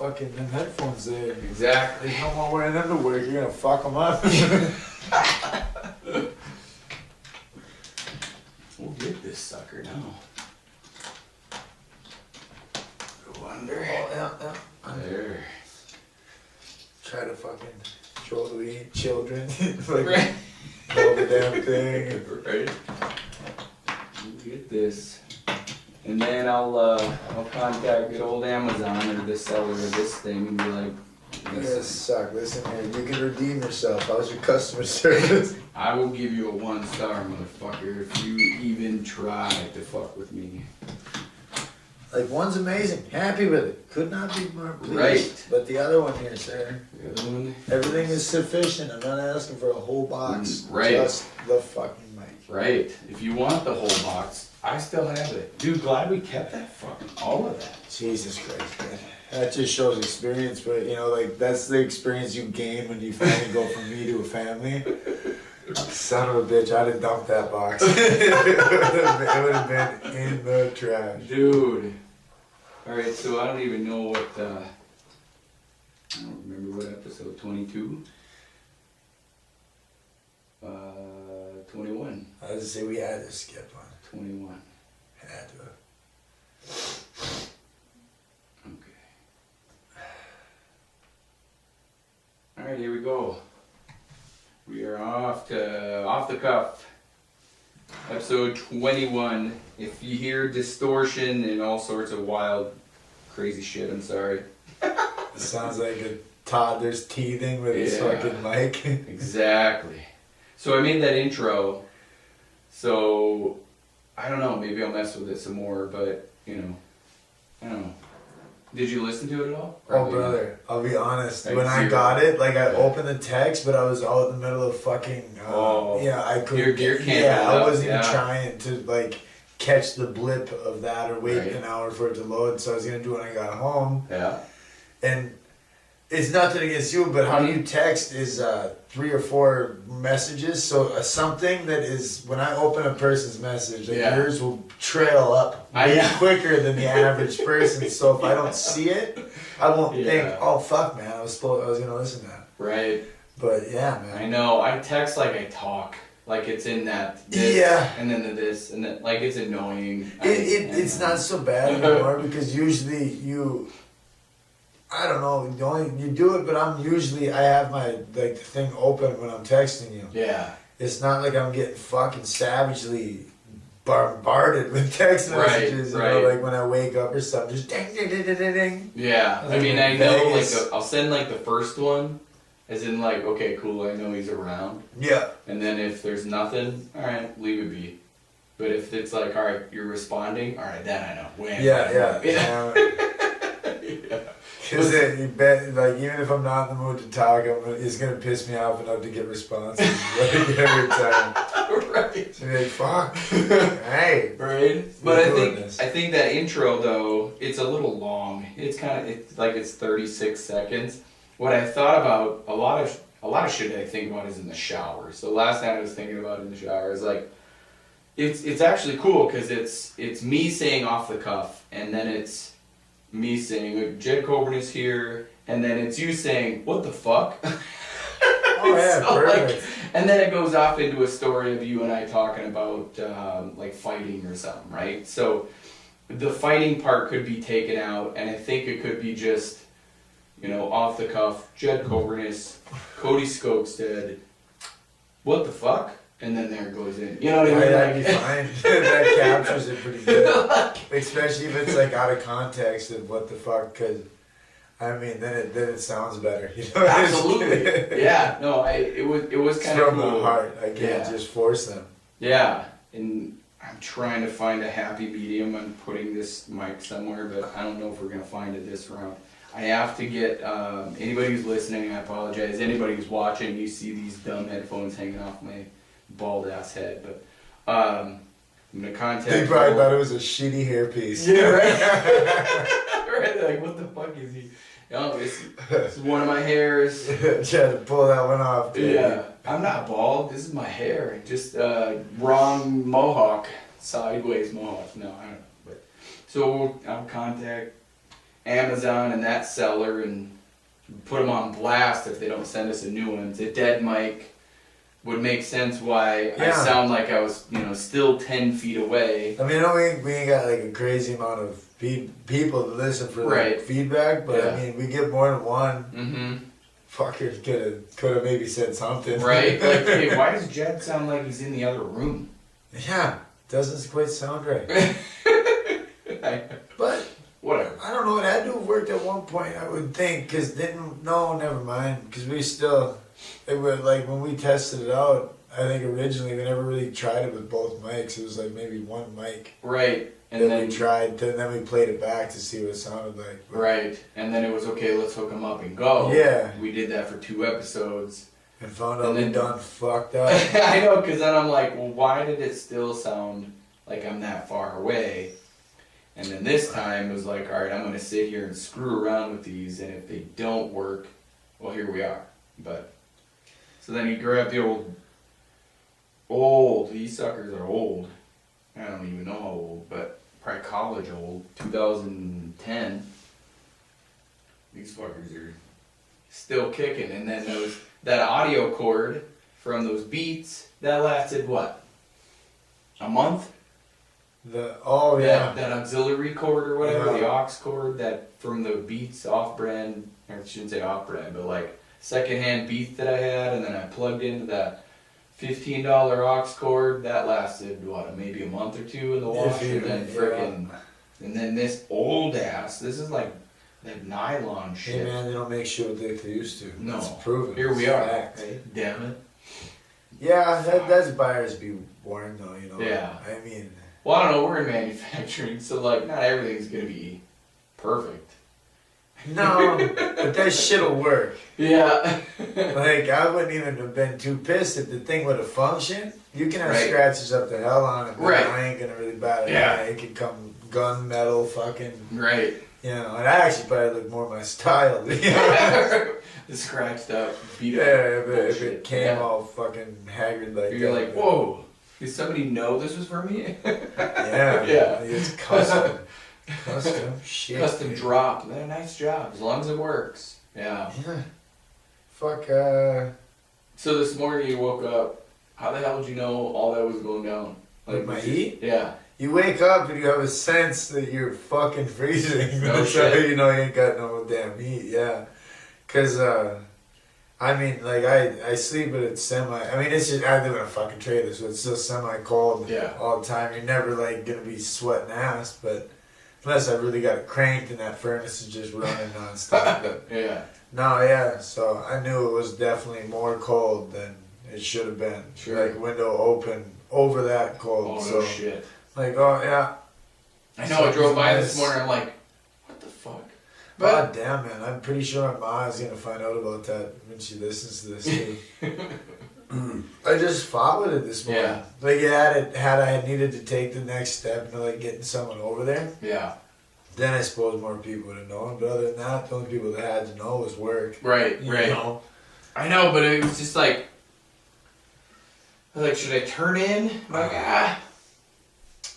fucking them headphones there. Exactly. You don't want wearing them to work, you're gonna fuck them up. We'll get this sucker now. Go under. Oh, yeah. There. Try to fucking show the children. Like, Right. hold the damn thing. Right. We'll get this. And then I'll contact good old Amazon or the seller of this thing and be like, This suck. Listen here, you can redeem yourself. How's your customer service? I will give you a 1-star, motherfucker, if you even try to fuck with me. Like, one's amazing. Happy with it. Could not be more pleased. Right. But the other one here, sir. The other one? Everything is sufficient. I'm not asking for a whole box. Right. Just the fucking mic. Right. If you want the whole box, I still have it. Dude, glad we kept that fucking, all of that. Jesus Christ, man. That just shows experience, but you know, like, that's the experience you gain when you finally go from me to a family. Son of a bitch, I'd have dumped that box. It would have been in the trash. Dude. Alright, so I don't even know what, I don't remember what episode, 22? 21. I was say we had to skip one. 21. Had to. Okay. Alright, here we go. We are off the cuff. Episode 21. If you hear distortion and all sorts of wild, crazy shit, I'm sorry. It sounds like a toddler's teething with his fucking mic. Exactly. So I made that intro, so I don't know, maybe I'll mess with it some more, but, you know, I don't know. Did you listen to it at all? Probably brother, not. I'll be honest. Like when I zero. got it, like, I opened the text, but I was out in the middle of fucking, I couldn't. I wasn't even trying to, like, catch the blip of that or wait an hour for it to load, so I was gonna do it when I got home. Yeah. And it's nothing against you, but how you text is 3 or 4 messages. So something that is, when I open a person's message, like yours will trail up way quicker than the average person. So if I don't see it, I won't think, oh fuck, man, I was gonna listen to that. Right. But yeah, man. I know. I text like I talk. Like it's in that this, and then the this, and then, like, it's annoying. It's not so bad anymore because usually I don't know, you do it, but I have my, like, the thing open when I'm texting you. Yeah. It's not like I'm getting fucking savagely bombarded with text messages, you know, like when I wake up or something, just ding, ding, ding, ding, ding, ding. Yeah, I mean, I know, like, I'll send, like, the first one, as in, like, okay, cool, I know he's around. Yeah. And then if there's nothing, alright, leave it be. But if it's like, alright, you're responding, alright, then I know. When. Yeah. Because Yeah. like, even if I'm not in the mood to talk, it's gonna piss me off enough to get responses like every time. Right. So you're like, fuck. Hey. Right. But I think that intro though, it's a little long. It's like it's 36 seconds. What I thought about, a lot of shit I think about is in the shower. So last night I was thinking about in the shower is like, it's actually cool because it's me saying off the cuff, and then it's me saying, like, Jed Kobernusz here, and then it's you saying, what the fuck? Oh yeah, so, perfect. like, and then it goes off into a story of you and I talking about like fighting or something, right? So the fighting part could be taken out, and I think it could be just, you know, off the cuff, Jed Kobernusz, Cody Skogstad, what the fuck? And then there it goes in. You know what I mean? That'd be fine. That captures it pretty good. Especially if it's like out of context of what the fuck, because I mean, then it sounds better. You know? Absolutely. Yeah. No, it was kind of from cool. the heart. I can't just force them. Yeah, and I'm trying to find a happy medium. I'm putting this mic somewhere, but I don't know if we're gonna find it this round. I have to get anybody who's listening. I apologize. Anybody who's watching, you see these dumb headphones hanging off my bald ass head, but I'm gonna contact. They probably thought it was a shitty hairpiece. Yeah, right. Right, like, what the fuck is he? No, this is one of my hairs. Try to pull that one off, dude. Yeah, I'm not bald. This is my hair. Just wrong mohawk, sideways mohawk. No, I don't know. But so I'll contact Amazon and that seller and put them on blast if they don't send us a new one. It's a dead mic. Would make sense why I sound like I was, still 10 feet away. I mean, we ain't got like a crazy amount of people to listen for like, feedback, but I mean, we get more than one. Mm-hmm. Fucker could have maybe said something. Right? Like, hey, why does Jed sound like he's in the other room? Yeah, doesn't quite sound right. But whatever. I don't know. It had to have worked at one point, I would think. Because never mind. Because it was like when we tested it out. I think originally we never really tried it with both mics. It was like maybe one mic. Right. And then we tried. And then we played it back to see what it sounded like. Right. And then it was okay. Let's hook them up and go. Yeah. We did that for 2 episodes. And found out we done fucked up. I know, because then I'm like, well, why did it still sound like I'm that far away? And then this time it was like, all right, I'm going to sit here and screw around with these, and if they don't work, well, here we are. But so then you grab the old, these suckers are old. I don't even know how old, but probably college old, 2010. These fuckers are still kicking. And then that audio cord from those Beats, that lasted what? A month? That auxiliary cord or whatever, the aux cord that from the Beats off-brand, or I shouldn't say off-brand, but like secondhand Beats that I had, and then I plugged into that $15 aux cord, that lasted what, maybe a month or two in the wash, and then and then this old ass, this is like that nylon shit. Hey man, they don't make shit what they used to. No. It's proven. Here we are. Right? Damn it. Yeah, that's buyers be warned though, Yeah. I mean. Well, I don't know, we're in manufacturing, so like not everything's gonna be perfect. No, but that shit'll work. Yeah. Like, I wouldn't even have been too pissed if the thing would have functioned. You can have scratches up the hell on it, but I ain't gonna really bat it. Yeah. It could come gunmetal fucking. Right. And I actually probably look more my style. The scratched up, beat up. Yeah, if it came all fucking haggard like you're like, whoa, did somebody know this was for me? Yeah. It's custom. Custom shit. Custom drop. Nice job, as long as it works. Yeah. Fuck, So this morning you woke up, how the hell did you know all that was going down? Like my heat? Yeah. You wake up and you have a sense that you're fucking freezing. No That's how shit. you know you ain't got no damn heat, yeah. Cause, I mean, like, I sleep at it it's just, I live in a fucking trailer, so it's still semi-cold all the time. You're never, like, gonna be sweating ass, but unless I really got it cranked and that furnace is just running non-stop. Yeah. No, yeah, so I knew it was definitely more cold than it should have been. Sure. Like, window open over that cold. Oh, so, no shit. Like, oh, yeah. I know, I drove by this morning, I'm like, what the fuck? But, God damn, man. I'm pretty sure my mom's going to find out about that when she listens to this, too. I just fought with it this morning. Yeah. Like, had I needed to take the next step into, like, getting someone over there, then I suppose more people would have known. But other than that, the only people that had to know was work. Right. You know? I know, but it was just like, I was like, should I turn in? I'm like,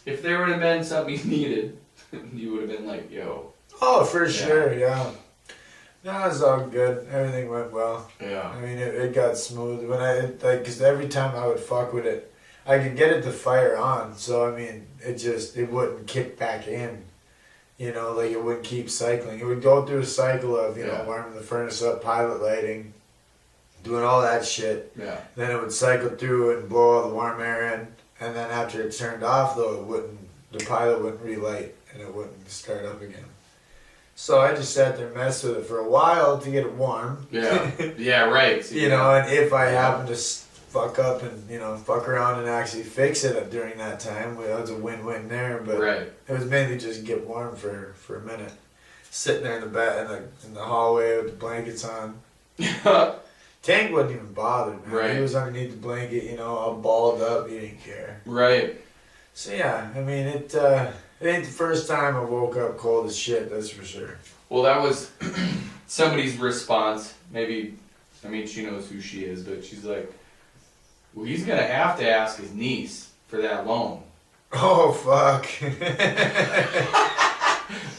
if there would have been something you needed, you would have been like, yo. Oh, for sure, yeah. No, it was all good. Everything went well. Yeah. I mean, it got smooth. Because every time I would fuck with it, I could get it to fire on. So, I mean, it wouldn't kick back in. Like it wouldn't keep cycling. It would go through a cycle of, warming the furnace up, pilot lighting, doing all that shit. Yeah. Then it would cycle through and blow all the warm air in. And then after it turned off, though, the pilot wouldn't relight and it wouldn't start up again. So I just sat there and messed with it for a while to get it warm. Yeah. Yeah, right. So, and if I happen to fuck up and, fuck around and actually fix it during that time, well, it's a win-win there. But it was mainly just get warm for a minute. Sitting there in the bed, in the hallway with the blankets on. Tank wasn't even bothered, man. Right. He was underneath the blanket, all balled up. He didn't care. Right. So yeah, I mean, it ain't the first time I woke up cold as shit, that's for sure. Well, that was somebody's response. Maybe, she knows who she is, but she's like, well, he's going to have to ask his niece for that loan. Oh, fuck.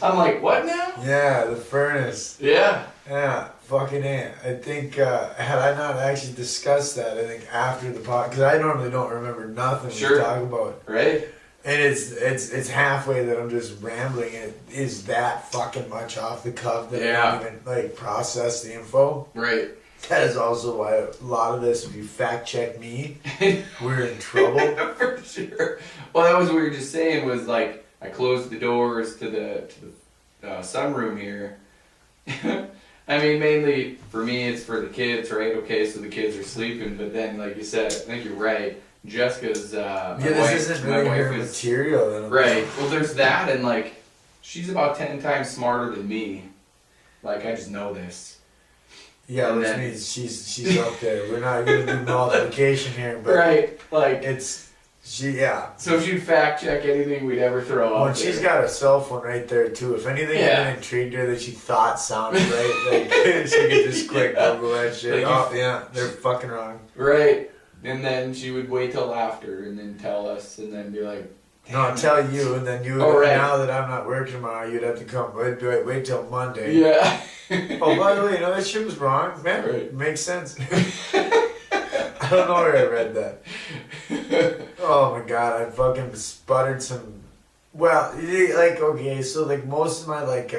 I'm like, what now? Yeah, the furnace. Yeah. Yeah, fucking A. I think, had I not actually discussed that, I think after the pod, because I normally don't remember nothing we talk about. Right. And it's halfway that I'm just rambling. It is that fucking much off the cuff that I don't even like process the info. Right. That is also why a lot of this, if you fact check me, we're in trouble. For sure. Well, that was what you were just saying was like, I closed the doors to the sunroom here. I mean, mainly for me, it's for the kids, right? Okay, so the kids are sleeping, but then, like you said, I think you're right. Jessica's this isn't really her material. Right. Well, there's that, and like, she's about 10 times smarter than me. Like, I just know this. Yeah, and which means she's up there. We're not gonna do multiplication here, but right, like So if she'd fact check anything we'd ever throw out. Well, she's got a cell phone right there too. If anything had intrigued her that she thought sounded right, like she could just quick Google that shit. Like they're fucking wrong. Right. And then she would wait till after and then tell us and then be like, no, I'll tell you, and then you would, now that I'm not working tomorrow, you'd have to come, wait till Monday. Yeah. Oh, by the way, that shit was wrong. Man, it makes sense. I don't know where I read that. Oh my god, I fucking sputtered some, well, like, okay, so like most of my like,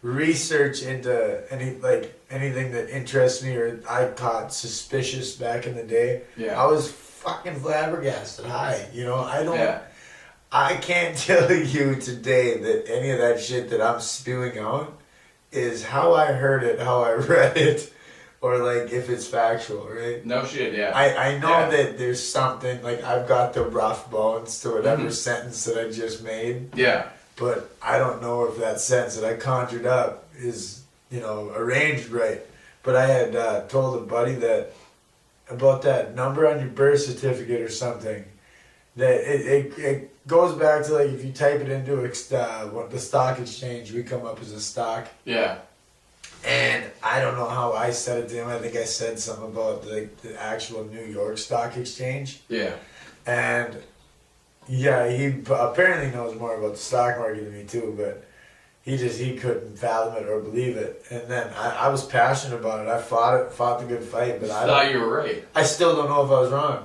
research into anything that interests me or I thought suspicious back in the day. Yeah. I was fucking flabbergasted high. I can't tell you today that any of that shit that I'm spewing out is how I heard it, how I read it, or like if it's factual, right? No shit, yeah. I know that there's something, like I've got the rough bones to whatever sentence that I just made. Yeah. But I don't know if that sentence that I conjured up is, arranged right. But I had told a buddy that about that number on your birth certificate or something, that it goes back to like if you type it into the stock exchange, we come up as a stock. Yeah. And I don't know how I said it to him. I think I said something about the actual New York Stock Exchange. Yeah. And yeah, he apparently knows more about the stock market than me too, but he couldn't fathom it or believe it. And then I was passionate about it. I fought the good fight, but I thought you were right. I still don't know if I was wrong.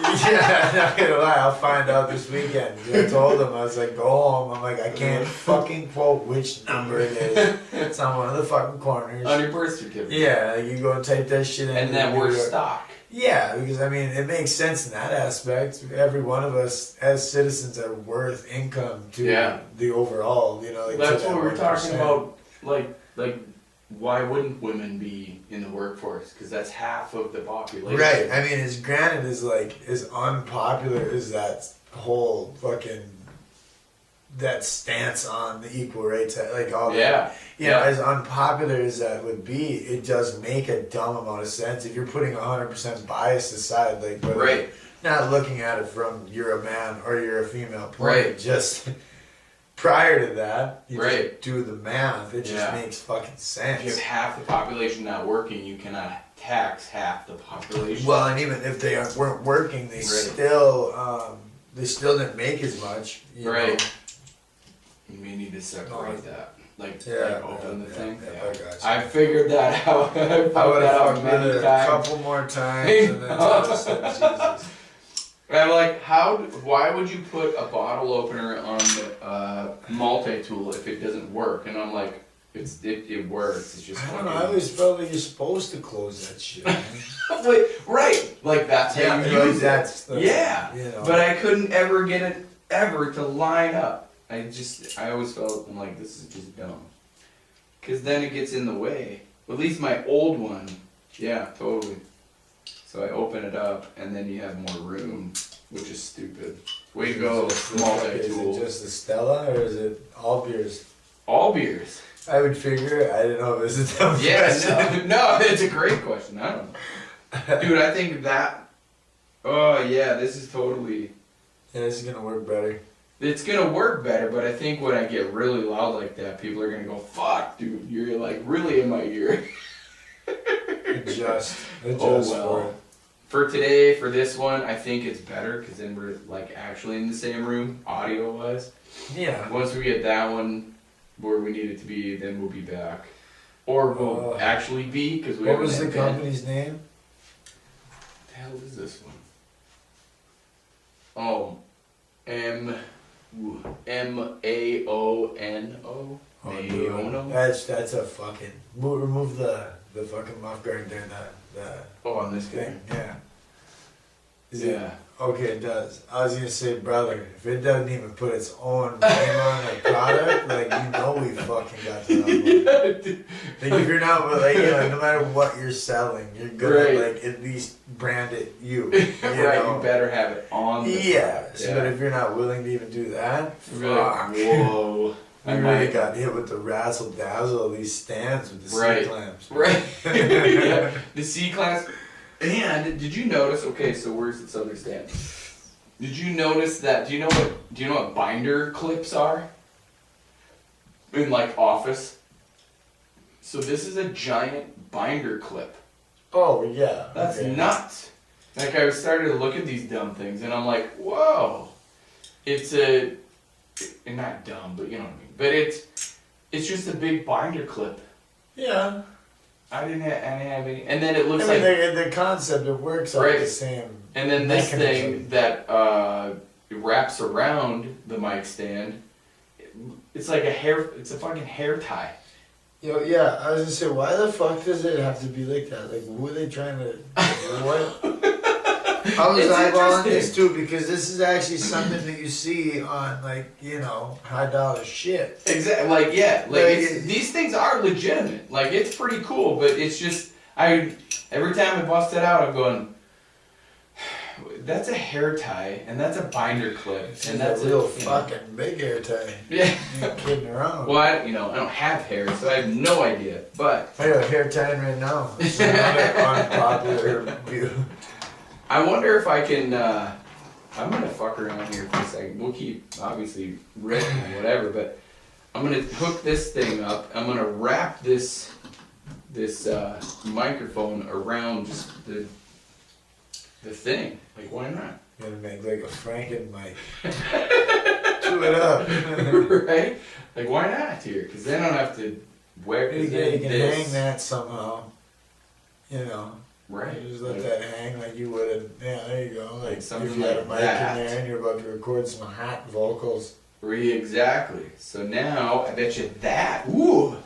Yeah, not gonna lie, I'll find out this weekend. I told him, I was like, go home. I'm like, I can't fucking quote which number it is. It's on one of the fucking corners. On your birth certificate. Yeah, you go and type that shit in. And then we're stock. Yeah, because I mean, it makes sense in that aspect. Every one of us, as citizens, are worth income to the overall. That's what we're talking about. Like, why wouldn't women be in the workforce? Because that's half of the population. Right. I mean, as unpopular as that whole fucking that stance on the equal rights, like all that. As unpopular as that would be, it does make a dumb amount of sense if you're putting 100% bias aside, like not looking at it from you're a man or you're a female point. Right. Just prior to that, you just do the math. It just makes fucking sense. If you have half the population not working, you cannot tax half the population. Well, and even if they weren't working, they still didn't make as much. You know? You may need to separate that. Like open the thing. Yeah. I figured that out. I would have fucked with it a couple more times and then just said, Jesus. I'm like, why would you put a bottle opener on the multi-tool if it doesn't work? And I'm like, it works. It's just I don't know. I always felt like you're supposed to close that shit. Wait, right. Like that's how you use it. But I couldn't ever get it to line up. I always felt, I'm like, this is just dumb. Because then it gets in the way. At least my old one, totally. So I open it up, and then you have more room, which is stupid. Way to go, multi-tool. Is it just the Stella, or is it all beers? All beers. I would figure. I didn't know if it was a dumb question. No, it's a great question. I don't know. Dude, I think that... Oh, yeah, this is totally... Yeah, this is going to work better. It's going to work better, but I think when I get really loud like that, people are going to go, fuck, dude, you're like really in my ear. Adjust for it. For today, for this one, I think it's better because then we're like actually in the same room, audio wise. Yeah. Once we get that one where we need it to be, then we'll be back. Or we'll actually be because we. What was the company's name? What the hell is this one? Oh, Maono. That's a fucking remove the fucking muff guard there. On this guy. Yeah. Yeah. Okay, it does. I was gonna say, brother, if it doesn't even put its own name on a product, like you know we fucking got the wrong one. Like if you're not, like no matter what you're selling, you're gonna like at least brand it you. You better have it on. But if you're not willing to even do that, fuck. Whoa. I really got hit with the razzle dazzle of these stands with the C-clamps. Right. Yeah. The C-clamps. And did you notice? Okay, so where's this other stand? Did you notice that? Do you know what binder clips are? In like Office. So this is a giant binder clip. Oh yeah. That's nuts. Like I started to look at these dumb things, and I'm like, whoa. It's not dumb, but you know what I mean. But it's just a big binder clip. Yeah. I didn't have any. And then it looks the concept, it works all the same. And then this thing that wraps around the mic stand, it's like it's a fucking hair tie. I was gonna say, why the fuck does it have to be like that? Like, who are they trying to, what? I was eyeballing this too because this is actually something that you see on high dollar shit. Exactly. These things are legitimate. Like it's pretty cool, but it's just every time I bust it out, I'm going, that's a hair tie and that's a binder clip and that's a real fucking big hair tie. Yeah. You ain't kidding around. Well, I don't have hair, so I have no idea. But I have a hair tie right now. It's another unpopular view. I wonder if I can, I'm going to fuck around here for a second. We'll keep, obviously, ripping and whatever, but I'm going to hook this thing up. I'm going to wrap this microphone around just the thing. Like, why not? You're going to make like a Franken mic. Chew it up. Right? Like, why not here? Because then I don't have to wear it. You can hang that somehow. Right. You just let that hang like you would. Yeah, there you go. Like something if you had a mic that. in there and you're about to record some hot vocals. Exactly. So now I bet you that. Ooh.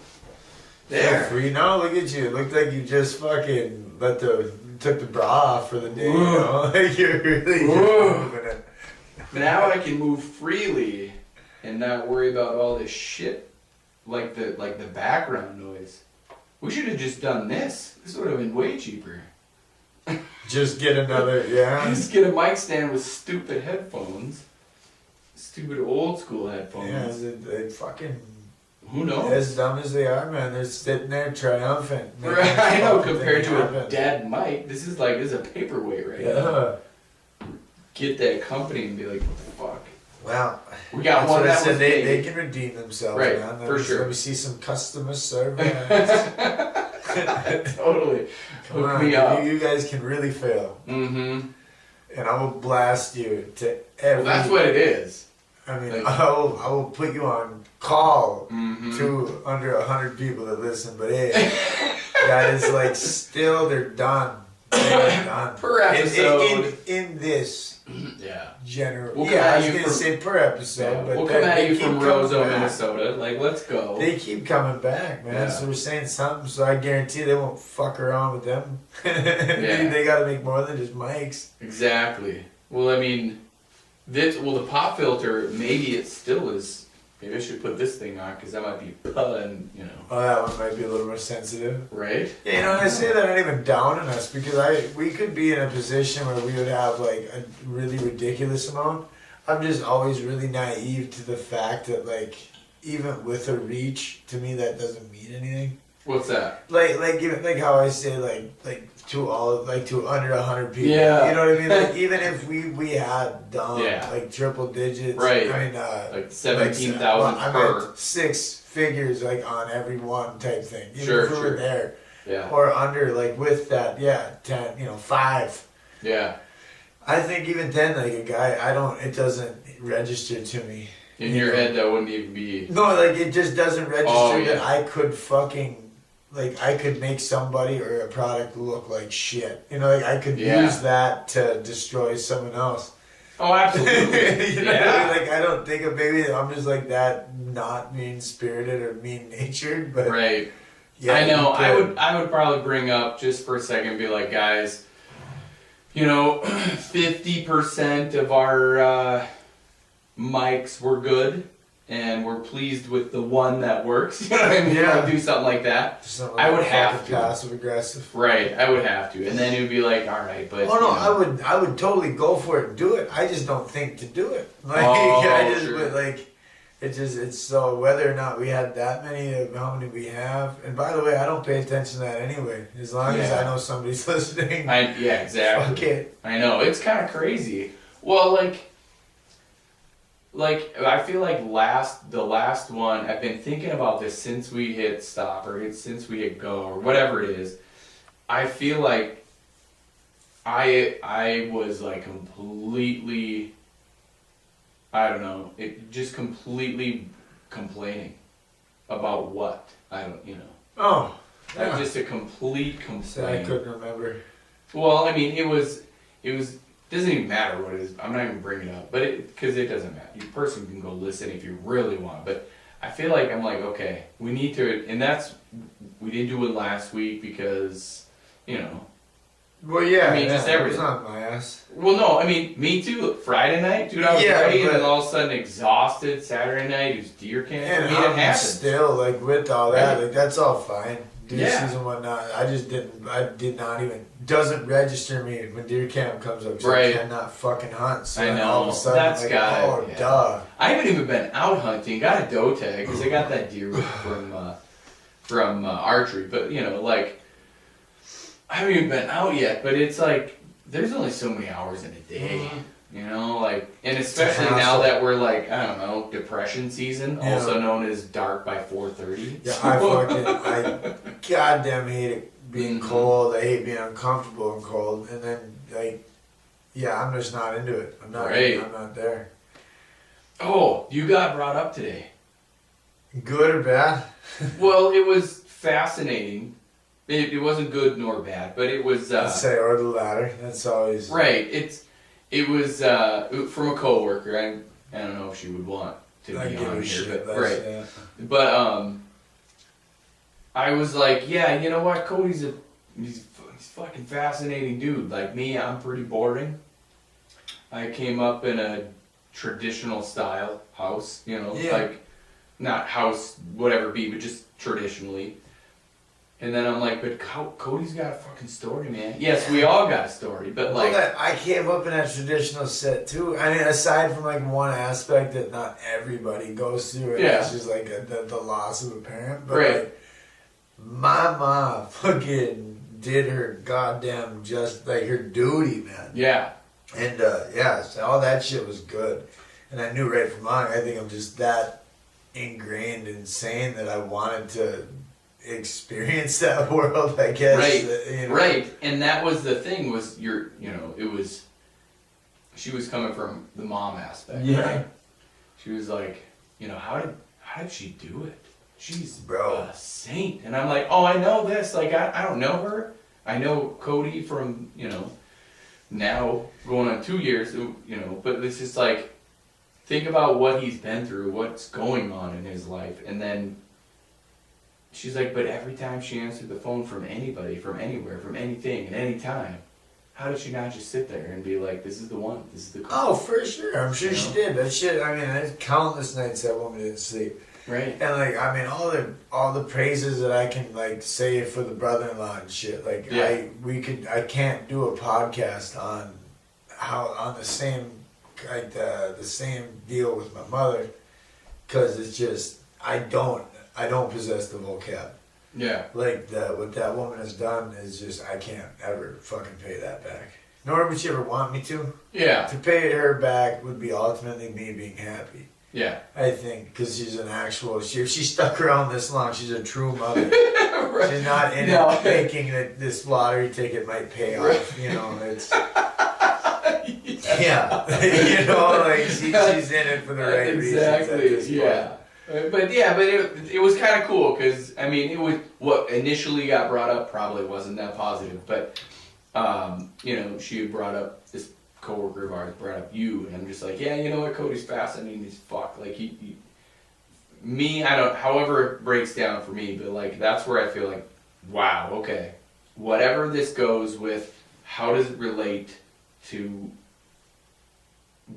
There. Free. Now look at you. It looked like you just fucking took the bra off for the day. Like you're really moving it. Now I can move freely and not worry about all this shit like the background noise. We should have just done this. This would have been way cheaper. Just get another, Just get a mic stand with stupid headphones. Stupid old school headphones. Yeah, they fucking... Who knows? As dumb as they are, man. They're sitting there triumphant. Right, I know, compared to a dead mic. This is a paperweight right now. Get that company and be like, what the fuck? Well, we got one that was they can redeem themselves, right, man. For sure. Let me see some customer service. Totally. Come on, you guys can really fail. Mm-hmm. And I will blast you to every... Well, that's what it is. I mean, I will put you on call to under 100 people that listen, but hey, that is like still, they're done. They're done. Per episode. In this general... We'll I was going to say per episode, but we'll come at you from Roseau, Minnesota. Like, let's go. They keep coming back, man. Yeah. So we're saying something, so I guarantee they won't fuck around with them. They got to make more than just mics. Exactly. Well, I mean, the pop filter, maybe it still is. Maybe I should put this thing on because that might be pun, Oh, that one might be a little more sensitive. Right? Yeah, and I say that not even downing us because we could be in a position where we would have like a really ridiculous amount. I'm just always really naive to the fact that like even with a reach, to me that doesn't mean anything. What's that? Like how I say like to under 100 people. Yeah. You know what I mean? Like even if we had done like triple digits. Right. I mean like 17,000 per. I meant 6 figures like on every one type thing. Even Sure, if we were there. Yeah. Or under like with that, 10, 5. Yeah. I think even then, like a guy, it doesn't register to me. In your head, that wouldn't even be... No, like it just doesn't register that I could fucking, like I could make somebody or a product look like shit. You know, like I could use that to destroy someone else. Oh, absolutely. You know, like I don't think of maybe I'm just like that, not mean-spirited or mean-natured, but... Right. Yeah, I know. I would probably bring up just for a second and be like, guys, you know, 50% of our mics were good, and we're pleased with the one that works. You know what I mean? Yeah. Like, do something like that. Something I like would have to. Passive aggressive. Right. I would have to, and then it would be like, all right, but. Oh no, you know. I would totally go for it and do it. I just don't think to do it. Like Sure. but like. It's so whether or not we had that many of how many we have, and by the way, I don't pay attention to that anyway. As long as I know somebody's listening. Yeah, exactly. Fuck it. I know, it's kind of crazy. Well, like I feel like the last one, I've been thinking about this since we hit stop or since we hit go or whatever it is. I feel like I was like completely. I don't know. It just completely complaining about what I don't, you know. Oh, Like just a complete complaint. So I couldn't remember. Well, I mean, it was. Doesn't even matter what it is. I'm not even bringing it up, but because it doesn't matter. You person can go listen if you really want. But I feel like I'm like, okay, we need to, and we didn't do it last week because, you know. Well, yeah, I mean, just everything. It's not my ass. Well, no, I mean, me too. Friday night, dude, I was ready, and then all of a sudden exhausted. Saturday night, it was deer camp. And I mean, it happens. Still, like, with all that, like, that's all fine. Deer Yeah. season, whatnot. I did not even, doesn't register me when deer camp comes up. Right. I cannot fucking hunt. So I know. all of a sudden, That's like, got it. duh. I haven't even been out hunting. Got a doe tag because I got that deer from archery. But you know, like I haven't even been out yet. But it's like there's only so many hours in a day. You know, like, and especially now that we're like, I don't know, depression season, also known as dark by 4:30. Yeah, I goddamn hate it being cold. I hate being uncomfortable and cold. And then, like, yeah, I'm just not into it. I'm not there. Oh, you got brought up today. Good or bad? Well, it was fascinating. It wasn't good nor bad, but it was... Let's say, or the latter. That's always... Right, It was from a coworker. I don't know if she would want to be on here, but right. Yeah. But I was like, yeah, you know what? Cody's he's fucking fascinating dude. Like me, I'm pretty boring. I came up in a traditional style house, you know, like not house whatever be, but just traditionally. And then I'm like, but Cody's got a fucking story, man. Yes, we all got a story, but like... Well, I came up in that traditional set, too. I mean, aside from, like, one aspect that not everybody goes through, and it's just, like, the loss of a parent. But, like, my mom fucking did her goddamn her duty, man. Yeah. And, so all that shit was good. And I knew right from wrong. I think I'm just that ingrained and insane that I wanted to... experience that world, I guess. Right, right. And that was the thing, was she was coming from the mom aspect, right? She was like, you know, how did she do it? She's a saint. And I'm like, oh, I know this. Like, I don't know her. I know Cody from, you know, now going on 2 years, you know, but it's just like, think about what he's been through, what's going on in his life, and then she's like, but every time she answered the phone from anybody, from anywhere, from anything, at any time, how did she not just sit there and be like, this is the one, this is the call? Oh, for sure. I'm sure she did. That shit, I mean, there's countless nights that woman didn't sleep. Right. And, like, I mean, all the praises that I can, like, say for the brother-in-law and shit. Like, I can't do a podcast on the same, like, the same deal with my mother, because it's just, I don't possess the vocab. Yeah. Like, what that woman has done is just, I can't ever fucking pay that back. Nor would she ever want me to. Yeah. To pay her back would be ultimately me being happy. Yeah. I think, because she's an actual, if she stuck around this long, she's a true mother. Right. She's not in it thinking that this lottery ticket might pay off, you know, it's... Yeah, you know, like she's in it for the right reasons. Exactly. Yeah. But it was kind of cool because I mean it was what initially got brought up probably wasn't that positive, but you know, she had brought up this coworker of ours brought up you, and I'm just like, yeah, you know what, Cody's fascinating as fuck. Like me, I don't, however it breaks down for me, but like that's where I feel like, wow, okay, whatever this goes with, how does it relate to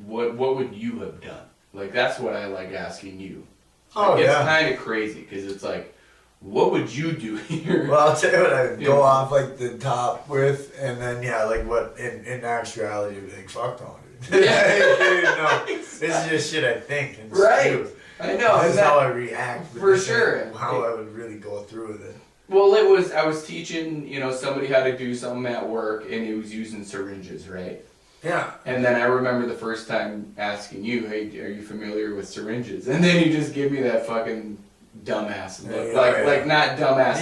what would you have done? Like that's what I like asking you. Oh, like, it's yeah. kind of crazy because it's like, what would you do here? Well, I'll tell you what I would go off like the top with, and then yeah, like what in actuality you'd be like, fuck no, dude. Yeah. No, this is just shit I think. And Right. I know. This is how I react. For sure. How I would really go through with it. Well, I was teaching, you know, somebody how to do something at work, and he was using syringes, right? Yeah. And then I remember the first time asking you, hey, are you familiar with syringes? And then you just give me that fucking dumbass look. Like not dumbass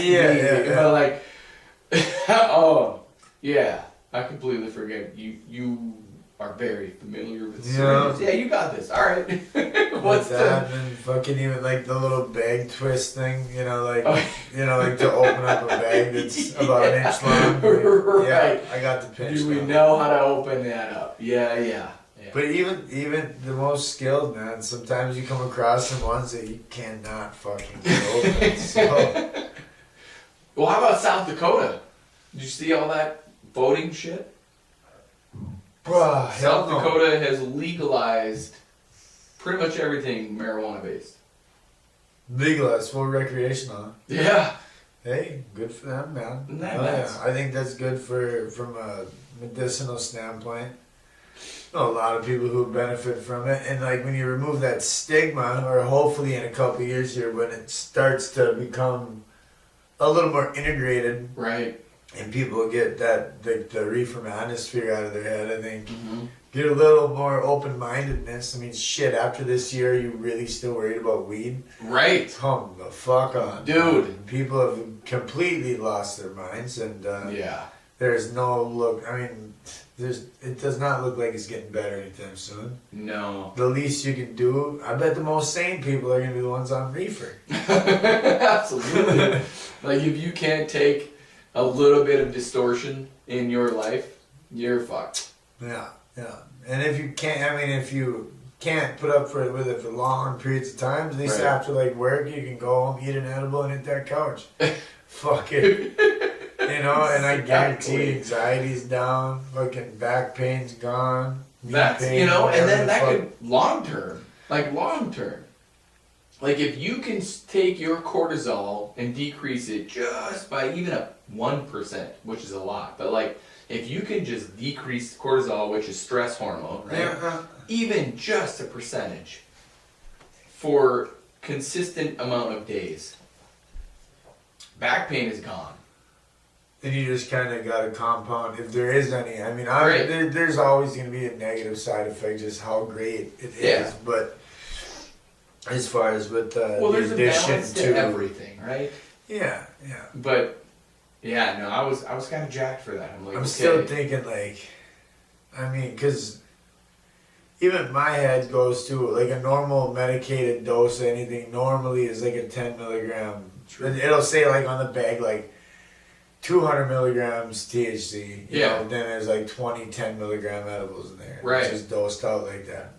but like, oh, yeah, I completely forget. You are very familiar with syringes. Yeah, you got this. All right. What's that? And fucking even like the little bag twist thing, you know, like like to open up a bag that's about an inch long. Right. Yeah, I got the pinch. Do we know how to open that up? Yeah. But even the most skilled, man, sometimes you come across some ones that you cannot fucking get open. So. Well, how about South Dakota? Did you see all that voting shit? South Dakota has legalized pretty much everything marijuana based. Legalized, full recreational. Yeah. Hey, good for them, man. Yeah. I think that's good from a medicinal standpoint. A lot of people who benefit from it, and like when you remove that stigma, or hopefully in a couple of years here, when it starts to become a little more integrated, right? And people get that the reefer manosphere out of their head, I think get a little more open-mindedness. I mean, shit, after this year, you really still worried about weed? Right. Come the fuck on, dude. People have completely lost their minds, and there's no look. I mean, it does not look like it's getting better anytime soon. No. The least you can do, I bet the most sane people are going to be the ones on reefer. Absolutely. Like if you can't take a little bit of distortion in your life, you're fucked. Yeah. And if you can't put up with it for long periods of time, at least after like work, you can go home, eat an edible, and hit that couch. Fuck it. You know, and I guarantee anxiety's down, fucking back pain's gone. That's, pain, and then that could long term. Like if you can take your cortisol and decrease it just by even a 1%, which is a lot, but like if you can just decrease cortisol, which is stress hormone, right? Yeah. Even just a percentage for consistent amount of days, back pain is gone. And you just kind of got to compound, if there is any. I mean, there's always going to be a negative side effect, just how great it is. But as far as with there's a balance to everything, right? Yeah. But I was kind of jacked for that. I'm like, I'm still thinking because even my head goes to like a normal medicated dose of anything normally is like a 10 milligram. It'll say like on the bag like 200 milligrams THC. You know, then there's like 20 10 milligram edibles in there. Right. It's just dosed out like that.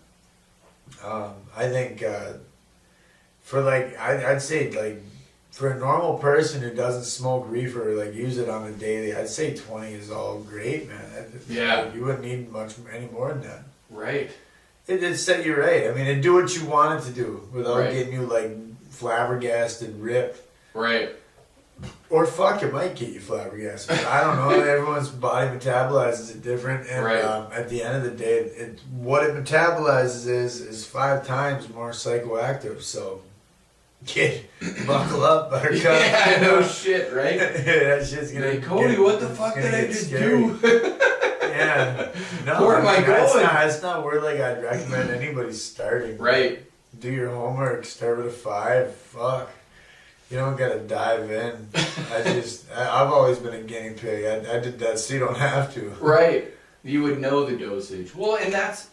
I think for like, I'd say like for a normal person who doesn't smoke reefer, like use it on a daily, I'd say 20 is all great, man. Like, you wouldn't need much any more than that. Right. It set you right. I mean, it do what you want it to do without getting you like flabbergasted, ripped. Right. Or fuck, it might get you flabbergasted. I don't know. Everyone's body metabolizes it different, and at the end of the day, what it metabolizes is 5 times more psychoactive. So, kid, buckle up, buttercup. Yeah, no shit, right? That shit's gonna. Hey, Cody, what the fuck did I just do? Yeah. No, where am I going? It's not where like I'd recommend anybody starting. Right. Do your homework. Start with a 5. Fuck. You don't gotta dive in. I've always been a guinea pig. I did that so you don't have to. Right. You would know the dosage. Well, and that's.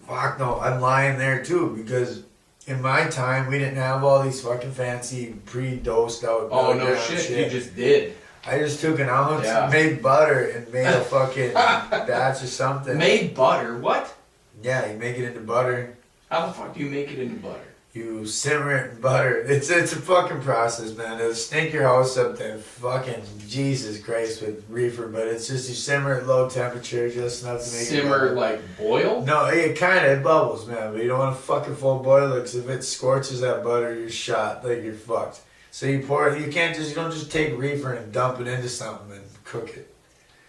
Fuck no, I'm lying there too, because in my time we didn't have all these fucking fancy pre-dosed out. Oh no shit, you just did. I just took an ounce and made butter and made a fucking batch or something. Made butter? What? Yeah, you make it into butter. How the fuck do you make it into butter? You simmer it in butter. It's a fucking process, man. It'll stink your house up to fucking Jesus Christ with reefer, but it's just you simmer at low temperature just enough to make simmer like boil? No, it bubbles, man, but you don't want to fucking full boil it, because if it scorches that butter, you're shot, like you're fucked. So you pour it, you don't just take reefer and dump it into something and cook it.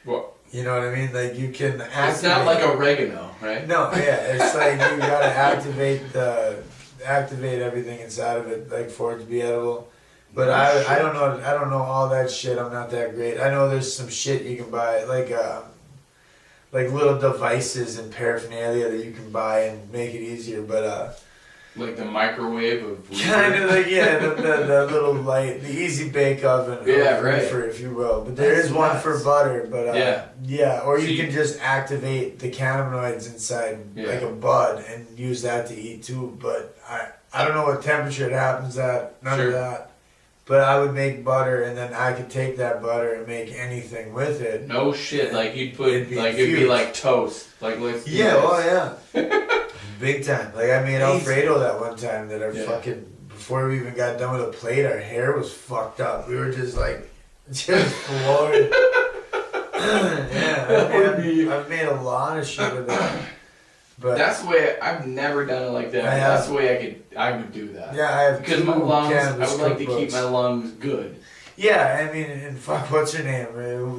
What? You know what I mean? Like you can activate. It's not like oregano, right? No, yeah, it's like you gotta activate everything inside of it, like for it to be edible. But I don't know all that shit. I'm not that great. I know there's some shit you can buy, like little devices and paraphernalia that you can buy and make it easier. But like the microwave of kind of like the little light, the easy bake oven, reefer, if you will. But there is one for butter. But or you can just activate the cannabinoids inside like a bud and use that to eat too. But I don't know what temperature it happens at. None of that. But I would make butter, and then I could take that butter and make anything with it. No shit, like you'd put it'd be like toast. Like let's do this. Oh yeah. Big time. Like I made Alfredo that one time that our fucking, before we even got done with a plate, our hair was fucked up. We were just floored. I've made a lot of shit with that. But that's the way I've never done it like that. That's the way I would do that. Yeah, I have because my lungs. I would like to keep my lungs good. Yeah, I mean, and fuck, what's her name?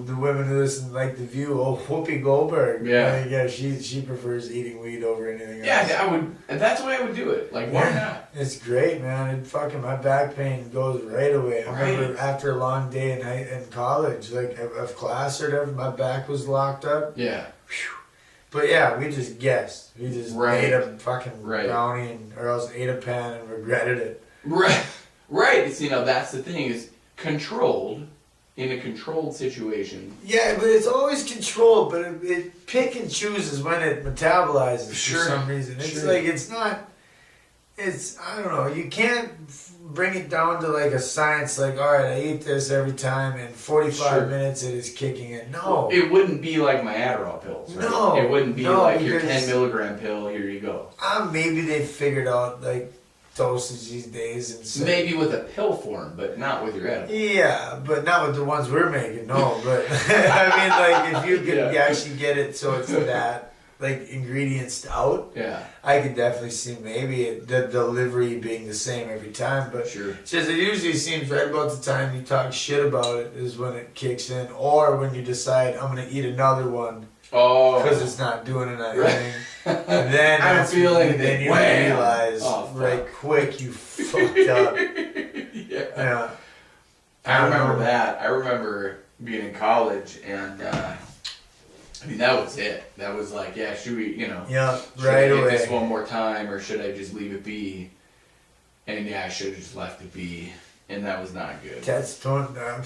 The women who listen like The View. Oh, Whoopi Goldberg. Yeah, she prefers eating weed over anything else. Yeah, I would, and that's the way I would do it. Like, why not? It's great, man. And fucking my back pain goes right away. I remember after a long day in college, like of class or whatever, my back was locked up. Yeah. Whew. But yeah, we just guessed. We just ate a fucking brownie, or else ate a pan and regretted it. Right. You know, that's the thing is controlled in a controlled situation. Yeah, but it's always controlled. But it pick and chooses when it metabolizes for some reason. It's like it's not. It's I don't know. You can't bring it down to like a science. Like all right, I eat this every time, and 45 minutes it is kicking in. No, well, it wouldn't be like my Adderall pills. Right? No, it wouldn't be like your 10 milligram pill. Here you go. Maybe they figured out like dosage these days, and so, maybe with a pill form, but not with your edible. Yeah, but not with the ones we're making. No, but I mean, like if you could actually get it so it's that. Like ingredients out, I could definitely see maybe the delivery being the same every time, but it's just it usually seems right about the time you talk shit about it is when it kicks in, or when you decide I'm gonna eat another one because it's not doing anything, and then I'm feeling then you realize quick you fucked up. I remember that. I remember being in college and. I mean, that was it. That was like, should we, should I hit this one more time, or should I just leave it be? And I should have just left it be, and that was not good. That's 9 out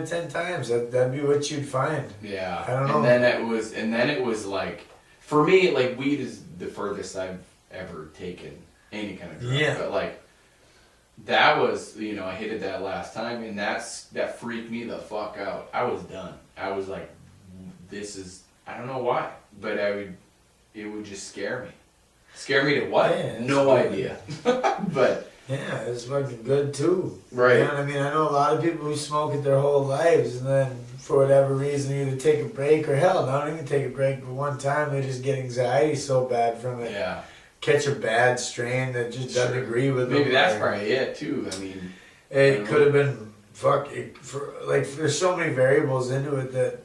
of 10 times. That'd be what you'd find. Yeah, I don't know. And then it was like, for me, like weed is the furthest I've ever taken any kind of drug. Yeah. But like, that was, I hit it that last time, and that freaked me the fuck out. I was done. I was like. This is, I don't know why, but it would just scare me. Scare me to what? Yeah, no idea. But. Yeah, it's fucking good too. Right. You know what I mean? I know a lot of people who smoke it their whole lives and then for whatever reason either take a break or hell, don't even take a break, but one time they just get anxiety so bad from it. Yeah. Catch a bad strain that just doesn't agree with them. Maybe that's probably it too. I mean. It could have been, there's so many variables into it that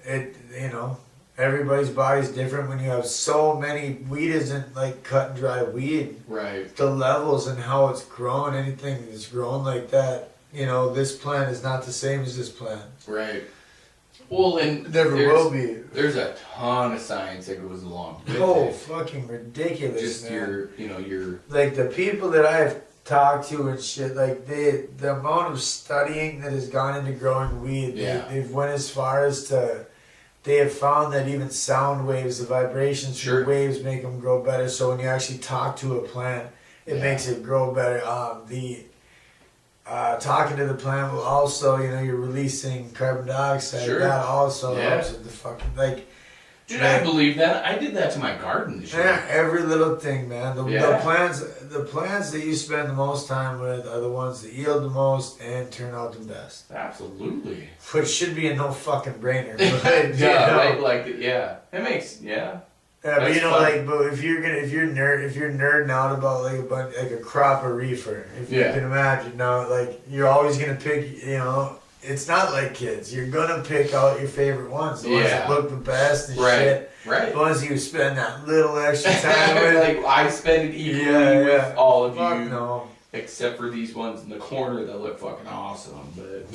everybody's body's different when you have so many. Weed isn't like cut and dry weed. Right. The levels and how it's grown, anything that's grown like that, this plant is not the same as this plant. Right. Well, and never will be. There's a ton of science that goes along with it. Fucking ridiculous, just man. your like the people that I've talked to and shit, like the amount of studying that has gone into growing weed, they've went as far as to they have found that even sound waves, the vibrations from the waves make them grow better. So when you actually talk to a plant, it makes it grow better. Talking to the plant will also, you're releasing carbon dioxide. That also helps with the fucking, like... Dude, I believe that. I did that to my garden this year. Yeah, every little thing, man. The plants that you spend the most time with are the ones that yield the most and turn out the best. Absolutely. Which should be a no fucking brainer. But, it makes, Yeah, but but if you're nerding out about like a crop or reefer, if you can imagine now, like you're always gonna pick, it's not like kids. You're gonna pick out your favorite ones, the ones that look the best and shit. Right. The ones you spend that little extra time with. Like I spend it equally with all of you. No. Except for these ones in the corner that look fucking awesome. But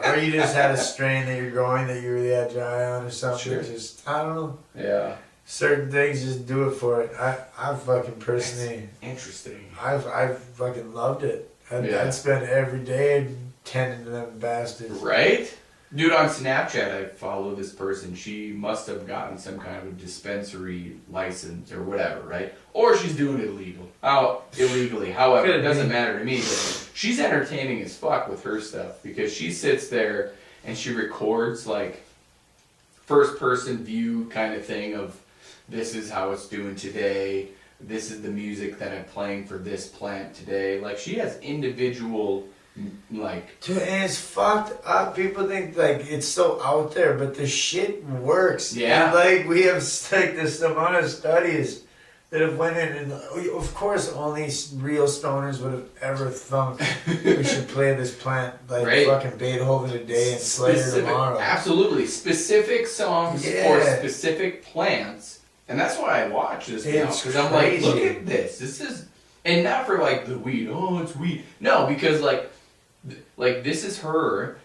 or you just had a strain that you're growing that you really had your eye on or something. Just I don't know. Yeah. Certain things just do it for it. I fucking personally. That's interesting. I've fucking loved it. I'd spend every day tending to them bastards. Right? Dude, on Snapchat, I follow this person. She must have gotten some kind of a dispensary license or whatever, right? Or she's doing it illegally. However, it doesn't matter to me. But she's entertaining as fuck with her stuff because she sits there and she records like first-person view kind of thing of this is how it's doing today. This is the music that I'm playing for this plant today. Like she has individual... Dude, and it's fucked up. People think like it's so out there, but the shit works. Yeah. And, like we have like this amount of studies that have went in, and of course only real stoners would have ever thunk we should play this plant like fucking Beethoven today and Slayer tomorrow. Absolutely, specific songs for specific plants, and that's why I watch this now because I'm like, look at this. This is, and not for like the weed. Oh, it's weed. No, because like this is her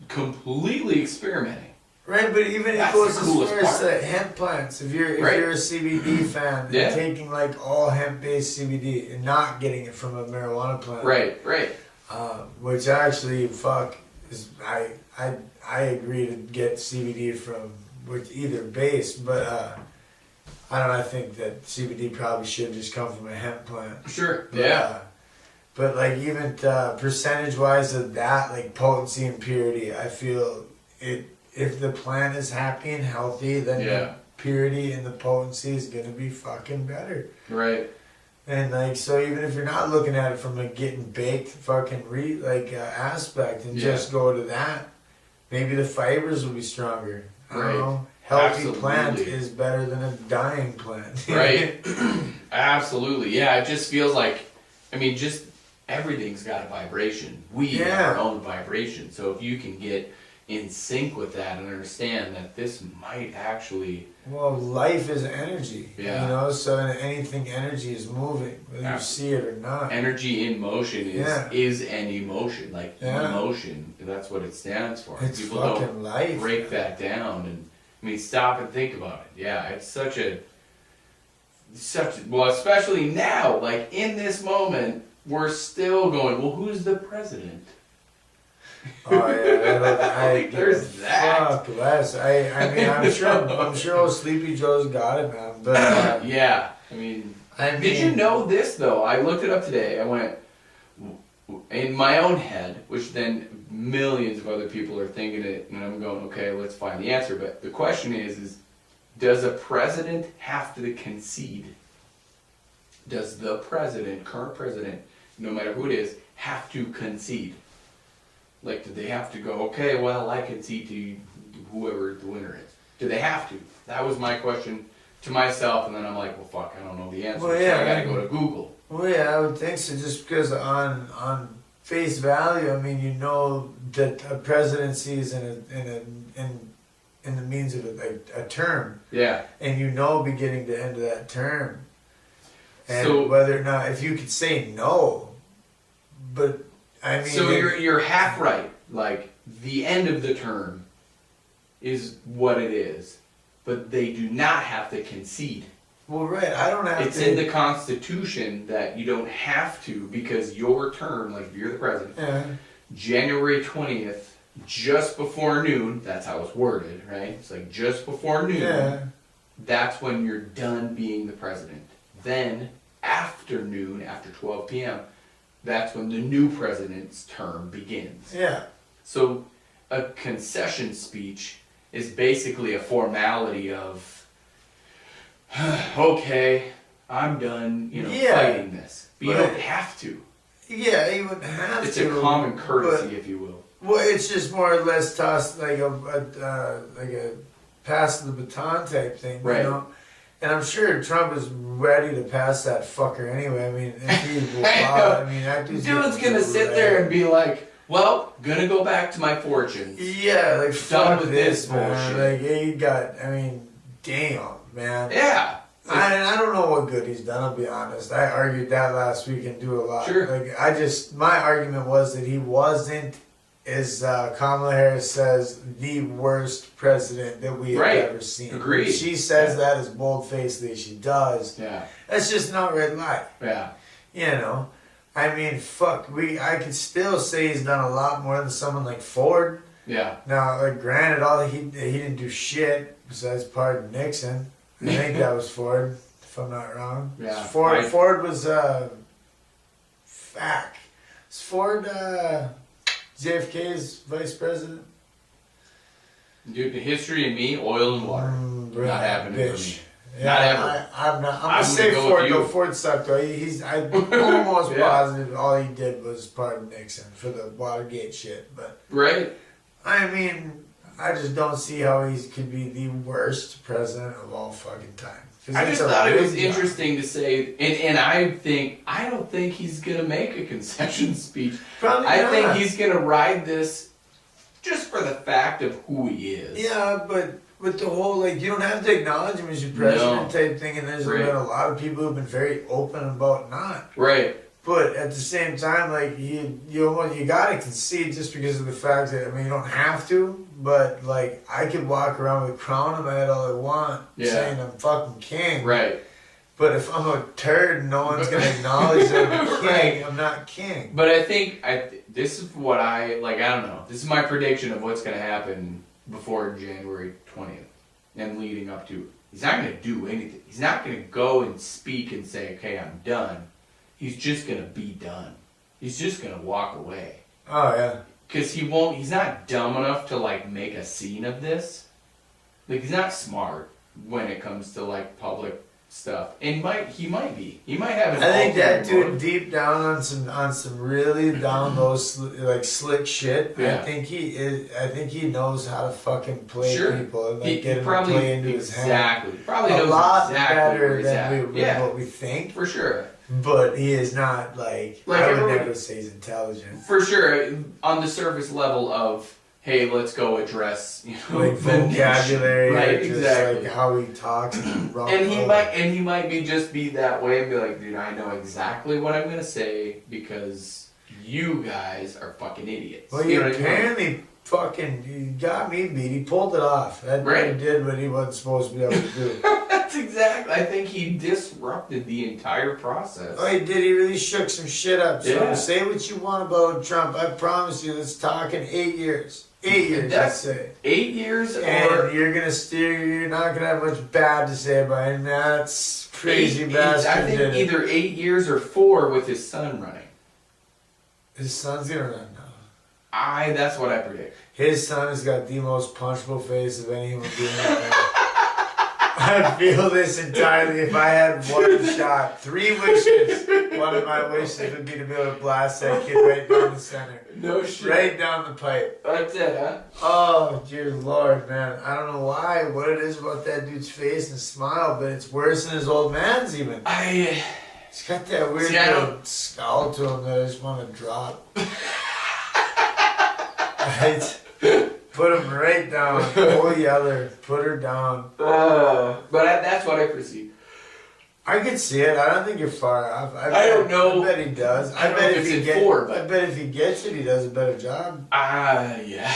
completely experimenting. Right, but even if it goes as far as hemp plants, if you're a CBD fan, and taking like all hemp-based CBD and not getting it from a marijuana plant, which actually I agree to get CBD from either base, but I don't know. I think that CBD probably should just come from a hemp plant. Sure. But, but like even percentage-wise of that, like potency and purity, I feel it. If the plant is happy and healthy, then the purity and the potency is gonna be fucking better. Right. And like so, even if you're not looking at it from a getting baked fucking aspect, and just go to that, maybe the fibers will be stronger. I don't know. Healthy plant is better than a dying plant. Right. Absolutely. Yeah. It just feels like, I mean, just everything's got a vibration. We have our own vibration. So if you can get in sync with that and understand that this might actually... Well, life is energy, you know, so anything energy is moving, whether you see it or not. Energy in motion is an emotion, like emotion, that's what it stands for. It's people fucking don't life. Break that down and, I mean, stop and think about it. Yeah, it's well, especially now, like in this moment, we're still going, well, who's the president? Oh yeah, I there's that. Fuck less. I mean, I'm sure old Sleepy Joe's got it, man. But yeah, I mean, did you know this though? I looked it up today. I went in my own head, which then millions of other people are thinking it, and I'm going, okay, let's find the answer. But the question is does a president have to concede? Does the president, current president, no matter who it is, have to concede? Like, do they have to go, okay, well, I concede to whoever the winner is? Do they have to? That was my question to myself, and then I'm like, well, fuck, I don't know the answer, so I gotta go to Google. Well, yeah, I would think so, just because on face value, I mean, you know that a presidency is in the means of a term. Yeah. And you know beginning to end of that term. And so, whether or not, if you could say no, but... I mean, so you're half right. Like the end of the term is what it is, but they do not have to concede. Well, right. I don't have to. It's in the Constitution that you don't have to because your term, like if you're the president, January 20th just before noon, that's how it's worded, right? It's like just before noon, that's when you're done being the president. Then, after noon, after 12 p.m., that's when the new president's term begins. Yeah. So, a concession speech is basically a formality of, okay, I'm done, fighting this. But you don't have to. Yeah, you wouldn't have it's to. It's a common courtesy, if you will. Well, it's just more or less tossed like a pass the baton type thing, right? You know? And I'm sure Trump is ready to pass that fucker anyway. I mean, that dude's gonna sit there and be like, "Well, gonna go back to my fortunes." Yeah, like done fuck with this bullshit. Man. Like damn, man. Yeah. I don't know what good he's done, I'll be honest. I argued that last week and do a lot. Sure. My argument was that he wasn't, as Kamala Harris says, the worst president that we have ever seen. Agreed. She says that as bold-facedly as she does. Yeah. That's just not red light. Yeah. I mean, fuck, I could still say he's done a lot more than someone like Ford. Yeah. Now, granted, he didn't do shit besides pardon Nixon. I think that was Ford, if I'm not wrong. Yeah. Ford was FAC. Is Ford JFK's vice president? Dude, the history of me, oil and water. Not happening for me. Yeah, not ever. I'm gonna say Ford though. Ford sucked though. I'm almost positive all he did was pardon Nixon for the Watergate shit. But right. I mean, I just don't see how he could be the worst president of all fucking time. I just thought it was interesting to say, and I don't think he's gonna make a concession speech. Probably not. I think he's gonna ride this just for the fact of who he is. Yeah, but with the whole, you don't have to acknowledge him as your president type thing, and there's been a lot of people who've been very open about not. Right. But at the same time, you gotta concede just because of the fact that, you don't have to, but, I could walk around with a crown on my head all I want, saying I'm fucking king. Right. But if I'm a turd and no one's gonna acknowledge that I'm king, I'm not king. But I think, this is what I don't know. This is my prediction of what's gonna happen before January 20th and leading up to. He's not gonna do anything. He's not gonna go and speak and say, okay, I'm done. He's just gonna be done. He's just gonna walk away. Oh yeah. Because he's not dumb enough to make a scene of this. He's not smart when it comes to public stuff. And he might be. He might have an I think that dude motive. deep down on some really down low slick shit. Yeah. I think he knows how to fucking play people and get him to play into his hand. Exactly. Probably a knows lot exactly better than what we think. For sure. But he is not I would never say he's intelligent. For sure, on the surface level of, hey, let's go address, vocabulary, right? Just exactly. How he talks, and he might just be that way and be like, dude, I know exactly what I'm gonna say because you guys are fucking idiots. Well, apparently he got me beat. He pulled it off. That guy did what he wasn't supposed to be able to do. That's exactly. I think he disrupted the entire process. Oh, he did. He really shook some shit up. So say what you want about Trump. I promise you, let's talk in 8 years. 8 years, let's say. 8 years, and you're not gonna have much bad to say about him. That's crazy bastard. I think either 8 years or 4 with his son running. His son's gonna run now. That's what I predict. His son has got the most punchable face of any human being I've ever. I feel this entirely. If I had one shot, 3 wishes, one of my wishes would be to be able to blast that kid right down the center. No shit. Right down the pipe. That's it, huh? Oh, dear Lord, man. I don't know what it is about that dude's face and smile, but it's worse than his old man's even. He's got that weird little scowl to him that I just want to drop. Right? Put him right down. Oh, Yeller. Put her down. But that's what I perceive. I can see it. I don't think you're far off. I don't know. I bet he does. I bet if he gets it, he does a better job. Yeah.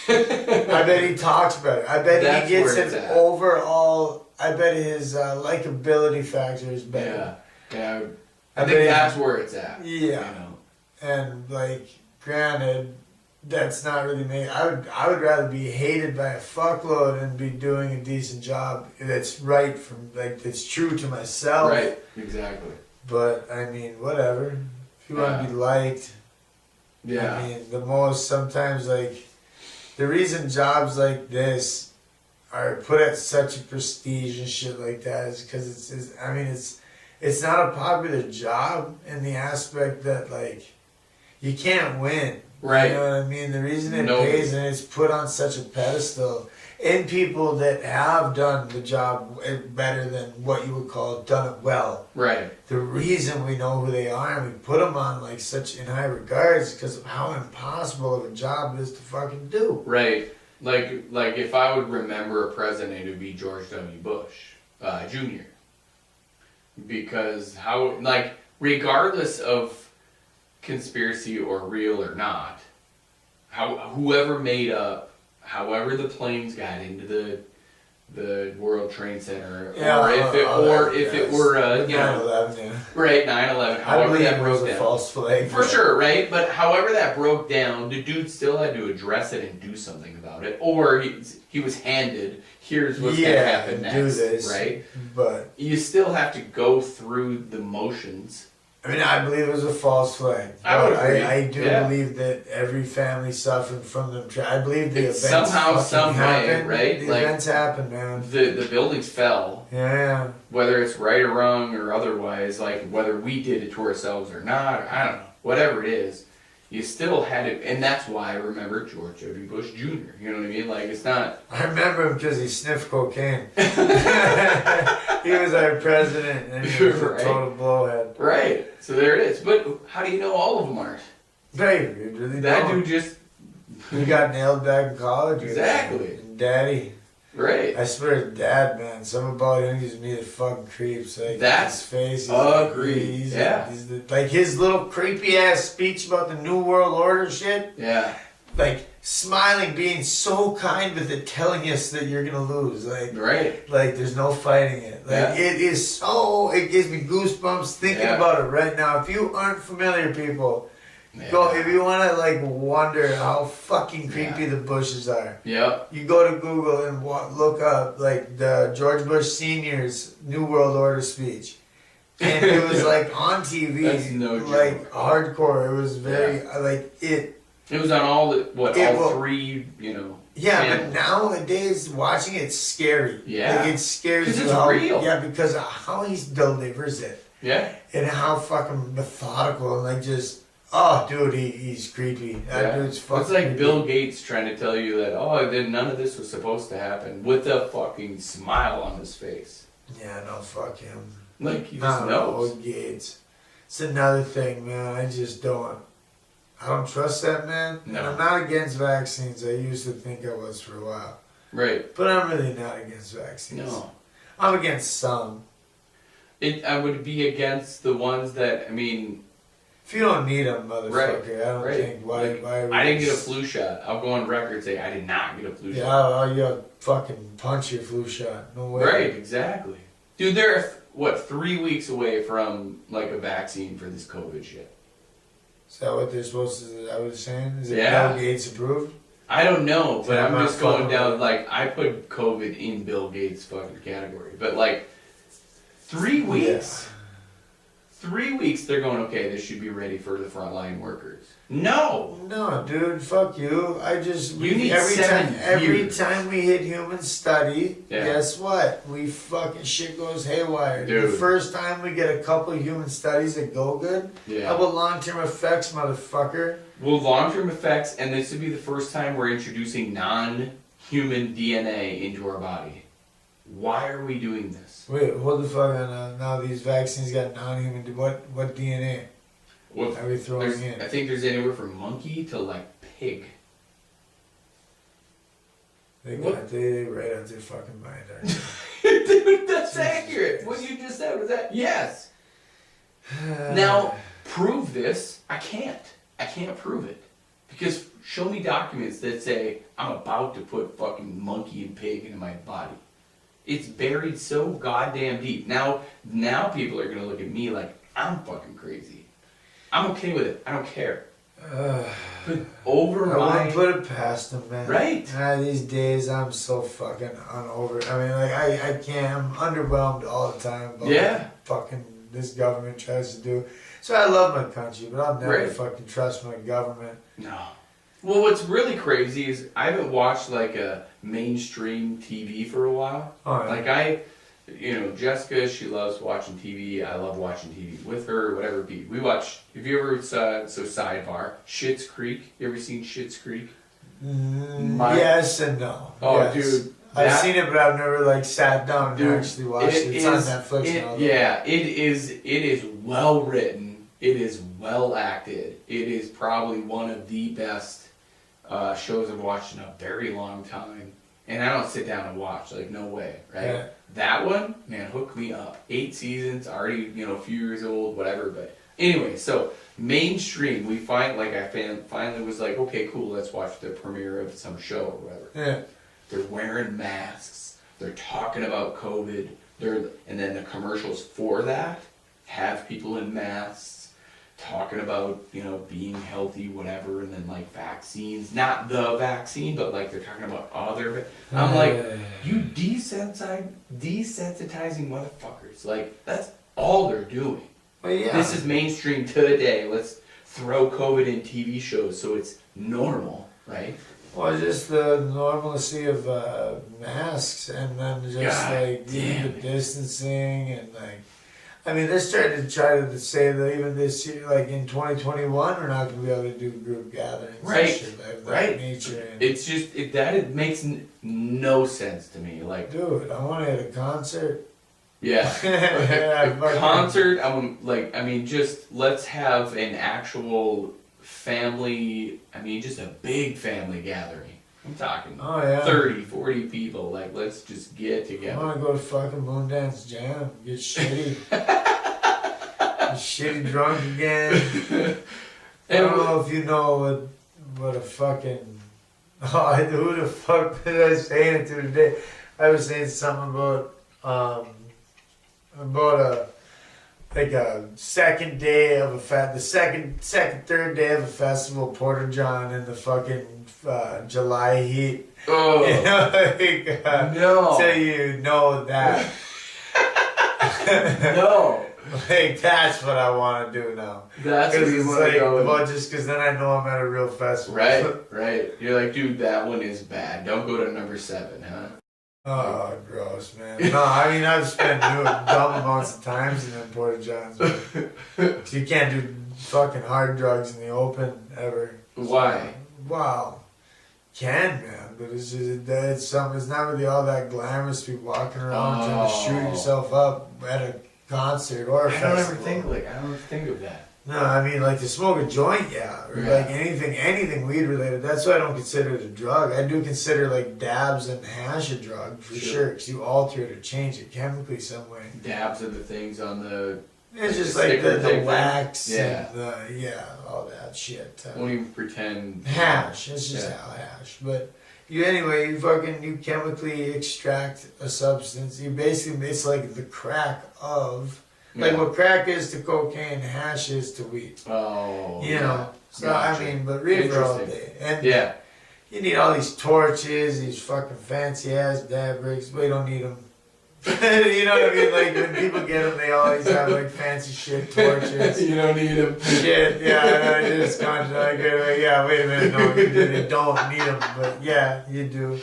I bet he talks better. I bet he gets it overall. I bet his likability factor is better. Yeah. I think that's where it's at. Yeah. And granted, that's not really me. I would rather be hated by a fuckload and be doing a decent job that's right from like that's true to myself. Right, exactly. But I mean, whatever. If you want to be liked, yeah. I mean, the most sometimes like the reason jobs like this are put at such a prestige and shit like that is because it's not a popular job in the aspect that like you can't win. Right. You know what I mean? The reason it pays and it's put on such a pedestal in people that have done the job better than what you would call done it well. Right. The reason we know who they are and we put them on like such in high regards because of how impossible of a job it is to fucking do. Right. Like if I would remember a president, it would be George W. Bush, Jr. Because regardless of conspiracy or real or not, whoever made up, however the planes got into the World Trade Center, or if it were 9/11, yeah. Right, 9/11, however that broke down, false flag for sure, right? But however that broke down, the dude still had to address it and do something about it, or he was handed, here's what's going to happen next, do this, right? But you still have to go through the motions. I mean, I believe it was a false flag. I do believe that every family suffered from them. I believe the events somehow, some happened. way, right? The events happened, man. The buildings fell. Yeah. Whether it's right or wrong or otherwise, like whether we did it to ourselves or not, or I don't know. Whatever it is, you still had it, and that's why I remember George W. Bush Jr. You know what I mean? Like it's not. I remember him because he sniffed cocaine. He was our president, and he was a total blowhead. Right. So there it is. But how do you know all of them aren't? Right, you really that don't. dude just. He got nailed back in college. Exactly. And Daddy. Right. I swear, Dad, man, something about him gives me the fucking creeps. Like that's his face. Agreed. Like his little creepy ass speech about the New World Order shit. Yeah. Like smiling, being so kind with it, telling us that you're gonna lose. Like right. Like there's no fighting it. Like it is so. It gives me goosebumps thinking about it right now. If you aren't familiar, people. Go if you want to like wonder how fucking creepy the Bushes are. Yeah. You go to Google and look up like the George Bush Senior's New World Order speech, and it was like on TV, That's no joke. Like hardcore. It was very like it. It was on all three, Yeah, channels. but nowadays watching it's scary. Yeah, like, it scares you. Because it's real. Yeah, because of how he delivers it. Yeah. And how fucking methodical and like just. Oh, dude, he's creepy. That dude's fucking. It's like Bill Gates trying to tell you that, none of this was supposed to happen with a fucking smile on his face. Yeah, no, fuck him. Like, he just knows. Gates. It's another thing, man. I just don't. I don't trust that man. No. And I'm not against vaccines. I used to think I was for a while. Right. But I'm really not against vaccines. No. I'm against some. I would be against the ones that, if you don't need them, motherfucker, right. I don't think why I didn't get a flu shot. I'll go on record and say I did not get a flu shot. Yeah, you fucking punch your flu shot. No way. Right, exactly. Dude, they're 3 weeks away from like a vaccine for this COVID shit. Is that what they're supposed to? Is that what they're saying? Is it Bill Gates approved? I don't know, but I'm just going down. Like I put COVID in Bill Gates' fucking category, but like 3 weeks. 3 weeks, they're going, okay, this should be ready for the frontline workers. No, dude, fuck you. You need every time we hit human study, guess what? We fucking shit goes haywire. Dude. The first time we get a couple of human studies that go good, how about long-term effects, motherfucker? Well, long-term effects, and this would be the first time we're introducing non-human DNA into our body. Why are we doing this? Wait, hold the fuck on. Now these vaccines got non-human. What DNA are we throwing in? I think there's anywhere from monkey to like pig. They right out their fucking mind, aren't they? Dude, that's accurate. What you just said was that. Yes. Now prove this. I can't prove it because show me documents that say I'm about to put fucking monkey and pig into my body. It's buried so goddamn deep. Now people are gonna look at me like I'm fucking crazy. I'm okay with it. I don't care. But over I wouldn't put it past them, man. Right. These days, I'm so fucking unover. I mean, like, I can't. I'm underwhelmed all the time about what fucking this government tries to do. So I love my country, but I'll never fucking trust my government. No. Well, what's really crazy is I haven't watched like a mainstream TV for a while. Oh, yeah. Like Jessica, she loves watching TV. I love watching TV with her, whatever it be. We watch, have you ever, sidebar, Schitt's Creek? You ever seen Schitt's Creek? Yes and no. Oh, yes. dude. I've seen it, but I've never like sat down and actually watched it. It's on Netflix now. Yeah, it is well written. It is well acted. It is probably one of the best shows I've watched in a very long time. And I don't sit down and watch, like, no way, right? Yeah. That one, man, hooked me up. 8 seasons, already, a few years old, whatever. But anyway, so mainstream, we find, like, I finally was like, okay, cool, let's watch the premiere of some show or whatever. Yeah. They're wearing masks. They're talking about COVID. And then the commercials for that have people in masks talking about, being healthy, whatever, and then like vaccines, not the vaccine, but like they're talking about other. I'm like, you desensitizing motherfuckers. Like, that's all they're doing. Well, yeah. This is mainstream today. Let's throw COVID in TV shows so it's normal, right? Well, just the normalcy of masks, and then just the distancing, and like, I mean, they're starting to try to say that even this year, like in 2021, we're not going to be able to do group gatherings. Right. And shit like that nature. And it's just it makes no sense to me. Like, dude, I want to hit a concert. Yeah, a concert. Just let's have an actual family. I mean, just a big family gathering. I'm talking 30, 40 people. Like, let's just get together. I want to go to fucking Moondance Jam. Get shitty. Get shitty drunk again. I don't know if you know what a fucking... who the fuck was I saying it to today? I was saying something about a second day of the third day of a festival, Porta John, in the fucking July heat. Oh, no! So you know that. No. Like, that's what I want to do now. That's what you want to go. Well, just because then I know I'm at a real festival. Right. You're like, dude, that one is bad. Don't go to number 7, huh? Oh, gross, man. No, I mean, I've spent dumb amounts of times in them Porta Johns. But you can't do fucking hard drugs in the open ever. Why? Wow. Can, man, but it's just it's not really all that glamorous to be walking around trying to shoot yourself up at a concert or a festival. I don't think of that. No, I mean, like, to smoke a joint, or like anything weed related. That's why I don't consider it a drug. I do consider like dabs and hash a drug for sure, because you alter it or change it chemically some way. Dabs are the things on the. It's just like the wax and all that shit. Won't even pretend. Hash. It's just hash. But you chemically extract a substance. It's like the crack of, like what crack is to cocaine, hash is to weed. Oh. So, I mean, but reefer all day. And you need all these torches, these fucking fancy ass dab rigs. We don't need them. You know what I mean? Like, when people get them, they always have like fancy shit torches. You don't need them. Shit, I just kind of like, wait a minute, no, you don't need them, but yeah, you do.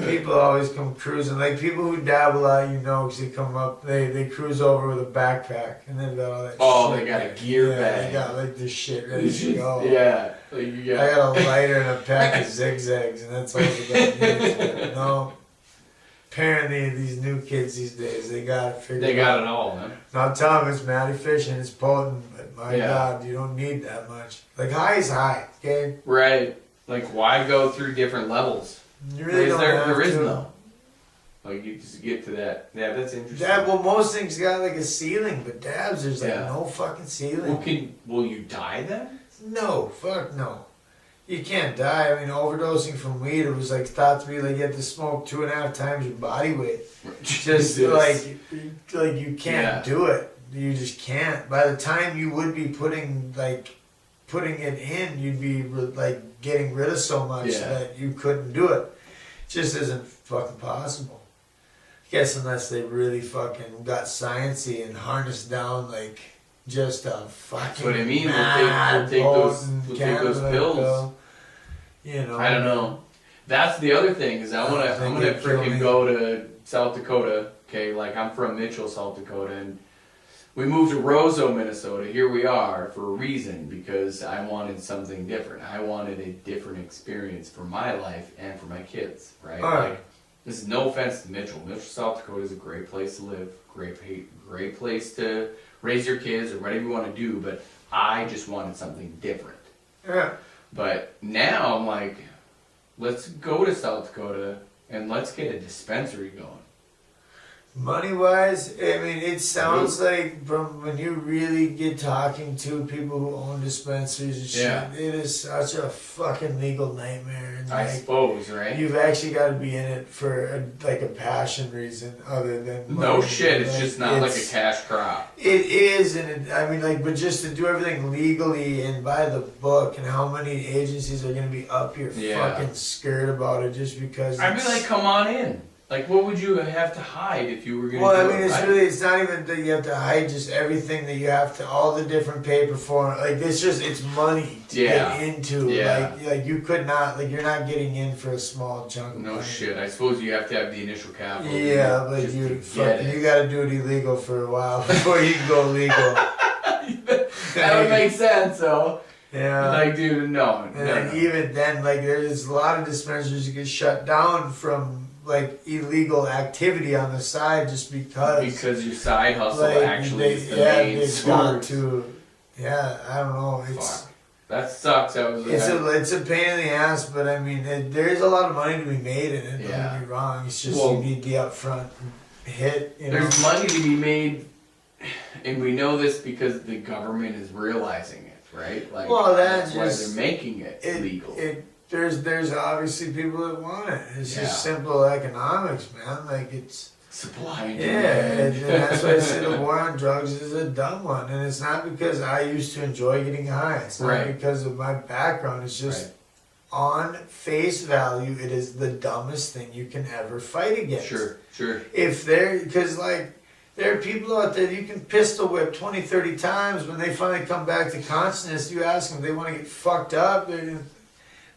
People always come cruising, like people who dab a lot, because they come up, they cruise over with a backpack, and they've got all that shit. Oh, they got a gear bag. They got like this shit ready to go. Yeah. I got a lighter and a pack of zigzags, and that's all they got. No. Apparently, these new kids these days, they got it figured out. They got it all, man. Not telling them it's mad efficient, it's potent, but my God, you don't need that much. Like, high is high, okay? Right. Like, why go through different levels? You really don't have there is to. no. Like, you just get to that. Yeah, that's interesting. Most things got like a ceiling, but dabs, there's like no fucking ceiling. Will you die then? No, fuck no. You can't die. I mean, overdosing from weed, it was like thought to be like you have to smoke 2.5 times your body weight. Just like you can't do it. You just can't. By the time you would be putting like putting it in, you'd be like getting rid of so much that you couldn't do it. It just isn't fucking possible. I guess unless they really fucking got sciencey and harnessed down like just a fucking. That's what I mean. We'll take those pills. Pill, you know. I don't know. That's the other thing is I'm gonna freaking go to South Dakota. Okay, like I'm from Mitchell, South Dakota, and we moved to Roseau, Minnesota. Here we are for a reason, because I wanted something different. I wanted a different experience for my life and for my kids, right? Like, this is no offense to Mitchell. Mitchell, South Dakota is a great place to live, great place to raise your kids or whatever you want to do, but I just wanted something different. Yeah. But now I'm like, let's go to South Dakota and let's get a dispensary going. Money-wise, I mean, it sounds like from when you really get talking to people who own dispensaries and shit, it is such a fucking legal nightmare. And I suppose, right? You've actually got to be in it for a passion reason other than money. No shit, it's just not like a cash crop. It is, and I mean, like, but just to do everything legally and by the book, and how many agencies are going to be up your fucking skirt about it just because. I'd be like, come on in. Like, what would you have to hide if you were going to do it? Well, I mean, it's not even that you have to hide, just everything that you have to, all the different paper forms. Like, it's money to get into. Yeah. Like, you could not, like, you're not getting in for a small chunk of money. No shit. I suppose you have to have the initial capital. Yeah, but you got to do it illegal for a while before you can go legal. That would make sense, though. Yeah. Like, dude, no. And even then, like, there's a lot of dispensaries that get shut down from like illegal activity on the side just because your side hustle actually is the main source. I don't know. That sucks. It's a pain in the ass, but I mean, there is a lot of money to be made in it. Don't get me wrong. It's just you need the upfront hit. There's money to be made, and we know this because the government is realizing it, right? Like, that's why they're making it legal. There's obviously people that want it. It's just simple economics, man. Like, it's supply and demand. And that's why I say the war on drugs is a dumb one. And it's not because I used to enjoy getting high. It's not because of my background. It's just on face value, it is the dumbest thing you can ever fight against. Sure. Because like, there are people out there you can pistol whip 20, 30 times. When they finally come back to consciousness, you ask them, they want to get fucked up.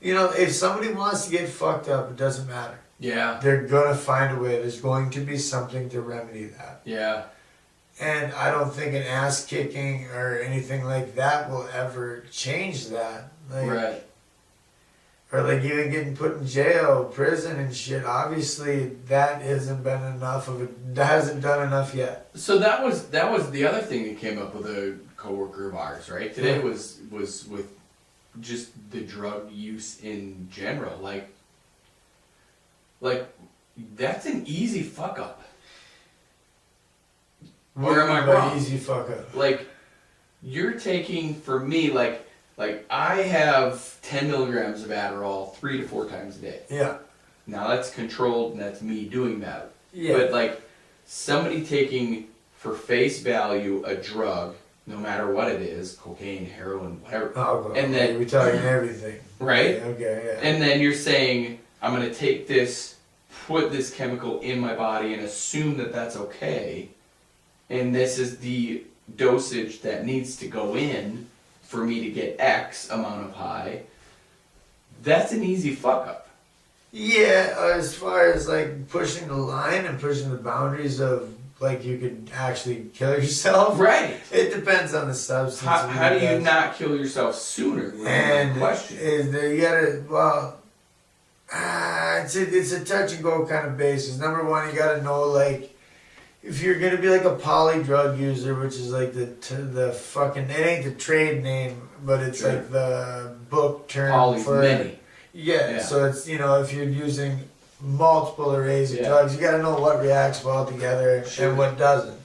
You know, if somebody wants to get fucked up, it doesn't matter. Yeah. They're going to find a way. There's going to be something to remedy that. Yeah. And I don't think an ass kicking or anything like that will ever change that. Like, or like even getting put in jail, prison and shit. Obviously, that hasn't been enough of it. That hasn't done enough yet. So that was the other thing that came up with a coworker of ours, right? Today was with just the drug use in general, like that's an easy fuck up. Or am I wrong? Easy fuck up. Like, you're taking, for me, like I have 10 milligrams of Adderall 3 to 4 times a day. Yeah. Now that's controlled, and that's me doing that. Yeah. But like somebody taking for face value a drug, no matter what it is, cocaine, heroin, whatever. And then we're talking everything. Right? Okay, yeah. And then you're saying, I'm going to take this, put this chemical in my body and assume that that's okay. And this is the dosage that needs to go in for me to get X amount of high. That's an easy fuck up. Yeah, as far as like pushing the line and pushing the boundaries of like you could actually kill yourself. Right. It depends on the substance. How do you not kill yourself sooner? And question. You gotta, it's a touch and go kind of basis. Number one, you gotta know like if you're gonna be like a poly drug user, which is like the fucking, it ain't the trade name, but it's like the book term for many. Yeah, so it's, you know, if you're using multiple arrays of drugs, you got to know what reacts well together and what doesn't.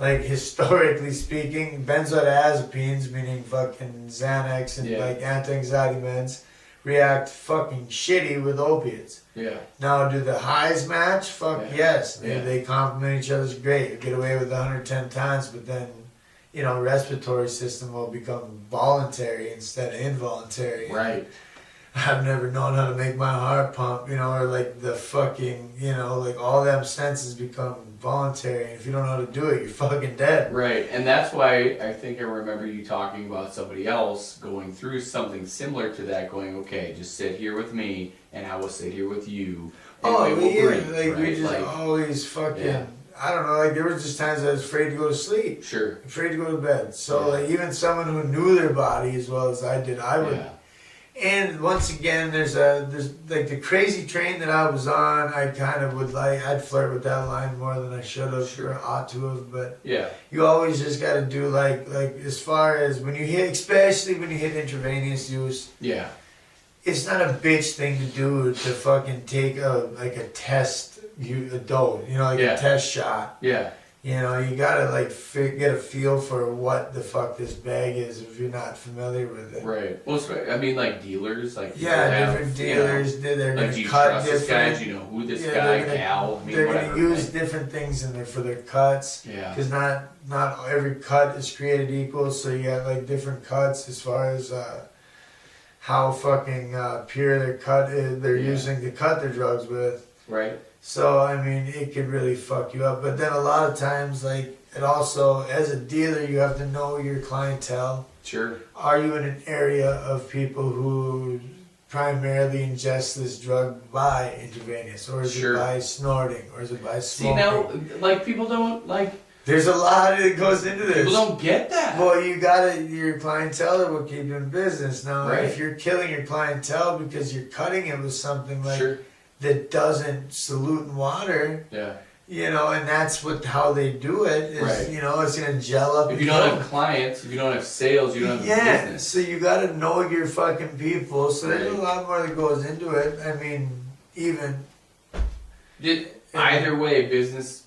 Like, historically speaking, benzodiazepines, meaning fucking Xanax and like anti-anxiety meds, react fucking shitty with opiates. Yeah. Now, do the highs match? Fuck yes. They complement each other's great. You get away with 110 times, but then respiratory system will become voluntary instead of involuntary. Right. I've never known how to make my heart pump, or like the fucking, like all them senses become voluntary. And if you don't know how to do it, you're fucking dead. Right. And that's why I think I remember you talking about somebody else going through something similar to that, going, okay, just sit here with me and I will sit here with you. And we right? just always fucking, I don't know, like there was just times I was afraid to go to sleep. Sure. Afraid to go to bed. So like even someone who knew their body as well as I did, I would. Yeah. And once again, there's like the crazy train that I was on. I kind of would I'd flirt with that line more than I should have or ought to have. But you always just got to do like as far as when you hit, especially when you hit intravenous use. Yeah. It's not a bitch thing to do to fucking take a test, a dose, a test shot. Yeah. You gotta get a feel for what the fuck this bag is if you're not familiar with it. Right. Well, I mean, like dealers, different dealers. They're like, gonna cut different. This guy? Do you know who this guy? Cal? I mean, they're whatever, gonna use different things in there for their cuts. Yeah. Because not every cut is created equal, so you got different cuts as far as how fucking pure their cut is. They're using to cut their drugs with. Right. So, I mean, it could really fuck you up. But then a lot of times, it also, as a dealer, you have to know your clientele. Sure. Are you in an area of people who primarily ingest this drug by intravenous? Or is it by snorting? Or is it by smoking? See, now, people don't, There's a lot that goes into this. People don't get that. Well, your clientele will keep you in business. Now, if you're killing your clientele because you're cutting it with something that doesn't solute in water, and that's how they do it, is, it's going to gel up. If you don't have clients, if you don't have sales, you don't have business. So you got to know your fucking people. So there's a lot more that goes into it. I mean, either way, business.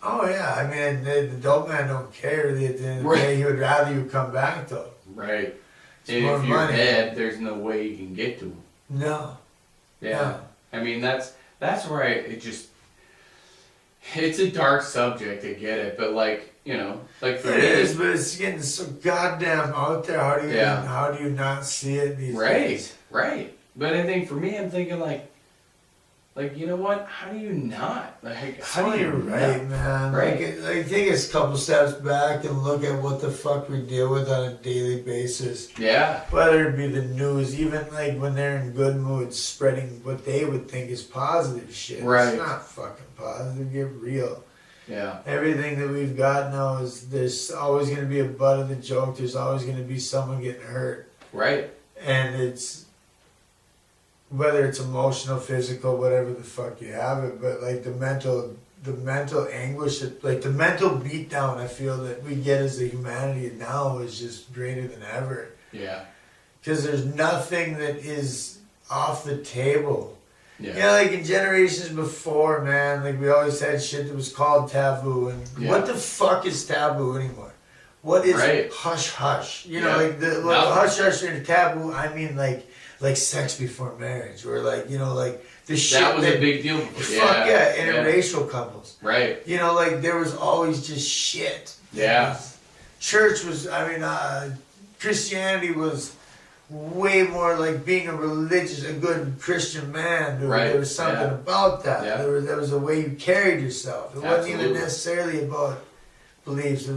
Oh, yeah. I mean, the dope man don't care. At the end of the day, he would rather you come back, though. Right. And if you're dead, there's no way you can get to him. No. Yeah. No. I mean, that's where it's a dark subject, I get it, but for me. It is, but it's getting so goddamn out there. How do you not see it these days? Right. But I think for me, I'm thinking you know what? How do you not? How do you right, man? Right. Take a couple steps back and look at what the fuck we deal with on a daily basis. Yeah. Whether it be the news, even when they're in good moods, spreading what they would think is positive shit. Right. It's not fucking positive. Get real. Yeah. Everything that we've got now is there's always going to be a butt of the joke. There's always going to be someone getting hurt. Right. And it's. Whether it's emotional, physical, whatever the fuck you have it, but the mental anguish, the mental beatdown I feel that we get as a humanity now is just greater than ever. Yeah. Because there's nothing that is off the table. Yeah. In generations before, man, we always had shit that was called taboo, and what the fuck is taboo anymore? What is hush hush? The hush hush and taboo, I mean like sex before marriage, or the shit that was a big deal before. Fuck yeah, interracial couples. Right. There was always just shit. Yeah. Church was, Christianity was way more being a good Christian man. There was something about that. Yeah. There was a way you carried yourself. It wasn't even necessarily about beliefs.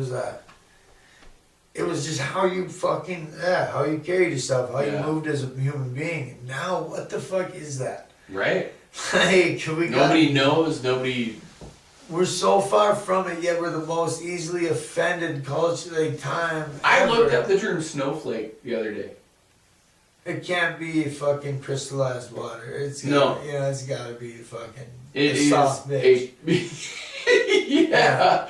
It was just how you how you carried yourself, how you moved as a human being. And now, what the fuck is that? Right. Nobody knows, We're so far from it, yet we're the most easily offended culture, time I looked up the term snowflake the other day. It can't be fucking crystallized water. It's gotta be fucking soft bitch. Yeah.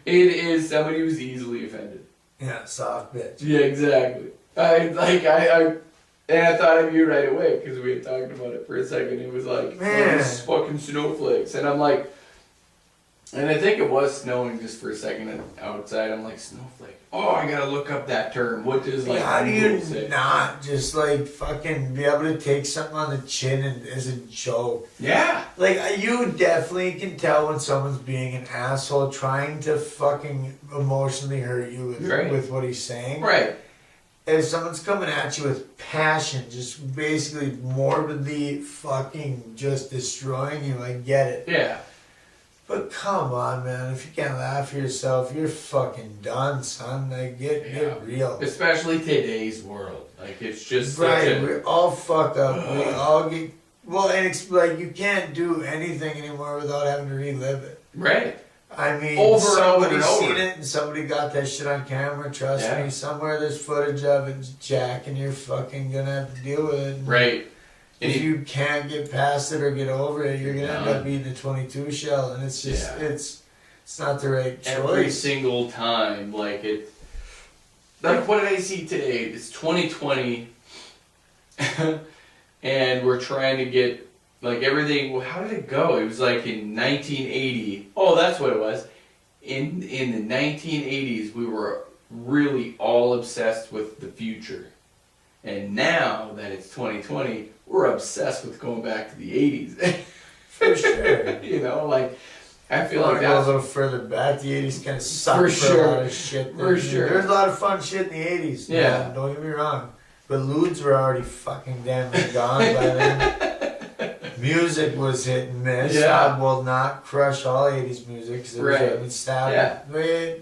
It is somebody who's easily offended. Yeah, soft bitch. Yeah, exactly. And I thought of you right away because we had talked about it for a second. It was man, those fucking snowflakes, and I'm like, And I think it was snowing just for a second outside. I'm like, snowflake. Oh, I gotta look up that term. What does like? How do you say? not just like fucking be able to take something on the chin and as a joke? Yeah. Like you definitely can tell when someone's being an asshole, trying to fucking emotionally hurt you with what he's saying. Right. If someone's coming at you with passion, just basically morbidly fucking just destroying you, I get it. Yeah. But come on, man. If you can't laugh at yourself, you're fucking done, son. Like, get real. Especially today's world. Like, it's just right. We all fuck up. We all get... Well, and it's like, you can't do anything anymore without having to relive it. Right. I mean, somebody's seen it and somebody got that shit on camera. Trust me, somewhere there's footage of it, Jack, and you're fucking gonna have to deal with it. Right. If you can't get past it or get over it, you're gonna end up eating a 22 shell, and it's just it's not the right choice. Every single time, like it. Like what did I see today? It's 2020, and we're trying to get like everything. Well, how did it go? It was like in 1980. Oh, that's what it was. In the 1980s, we were really all obsessed with the future, and now that it's 2020. We're obsessed with going back to the 80s. For sure. You know, like, I feel like that's... go a little further back. The 80s kind of sucked for a lot of shit. For sure. There's a lot of fun shit in the 80s. Yeah. Man, don't get me wrong. But lewds were already fucking damn gone by then. Music was hit and miss. Yeah. I will not crush all 80s music. Cause it was, Sabbath. Yeah.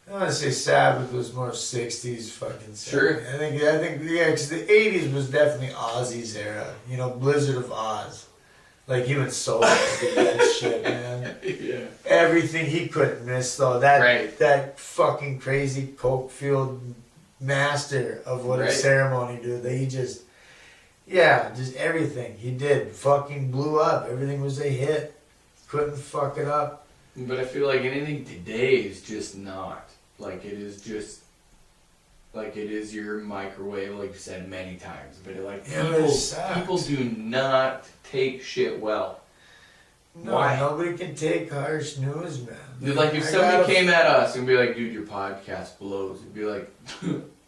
I want to say Sabbath was more 60s fucking stuff. Sure. I think, yeah, because the 80s was definitely Ozzy's era. You know, Blizzard of Oz. Like, he went solo with that shit, man. Yeah. Everything he couldn't miss, though. That fucking crazy coke-fueled master of what a ceremony, dude. That he just everything he did fucking blew up. Everything was a hit. Couldn't fuck it up. But I feel like anything today is just not. Like, it is just, like, it is your microwave, like you said many times. But, like, people do not take shit well. No, why? Nobody can take harsh news, man. Dude, like, if somebody came at us and be like, dude, your podcast blows, it'd be like,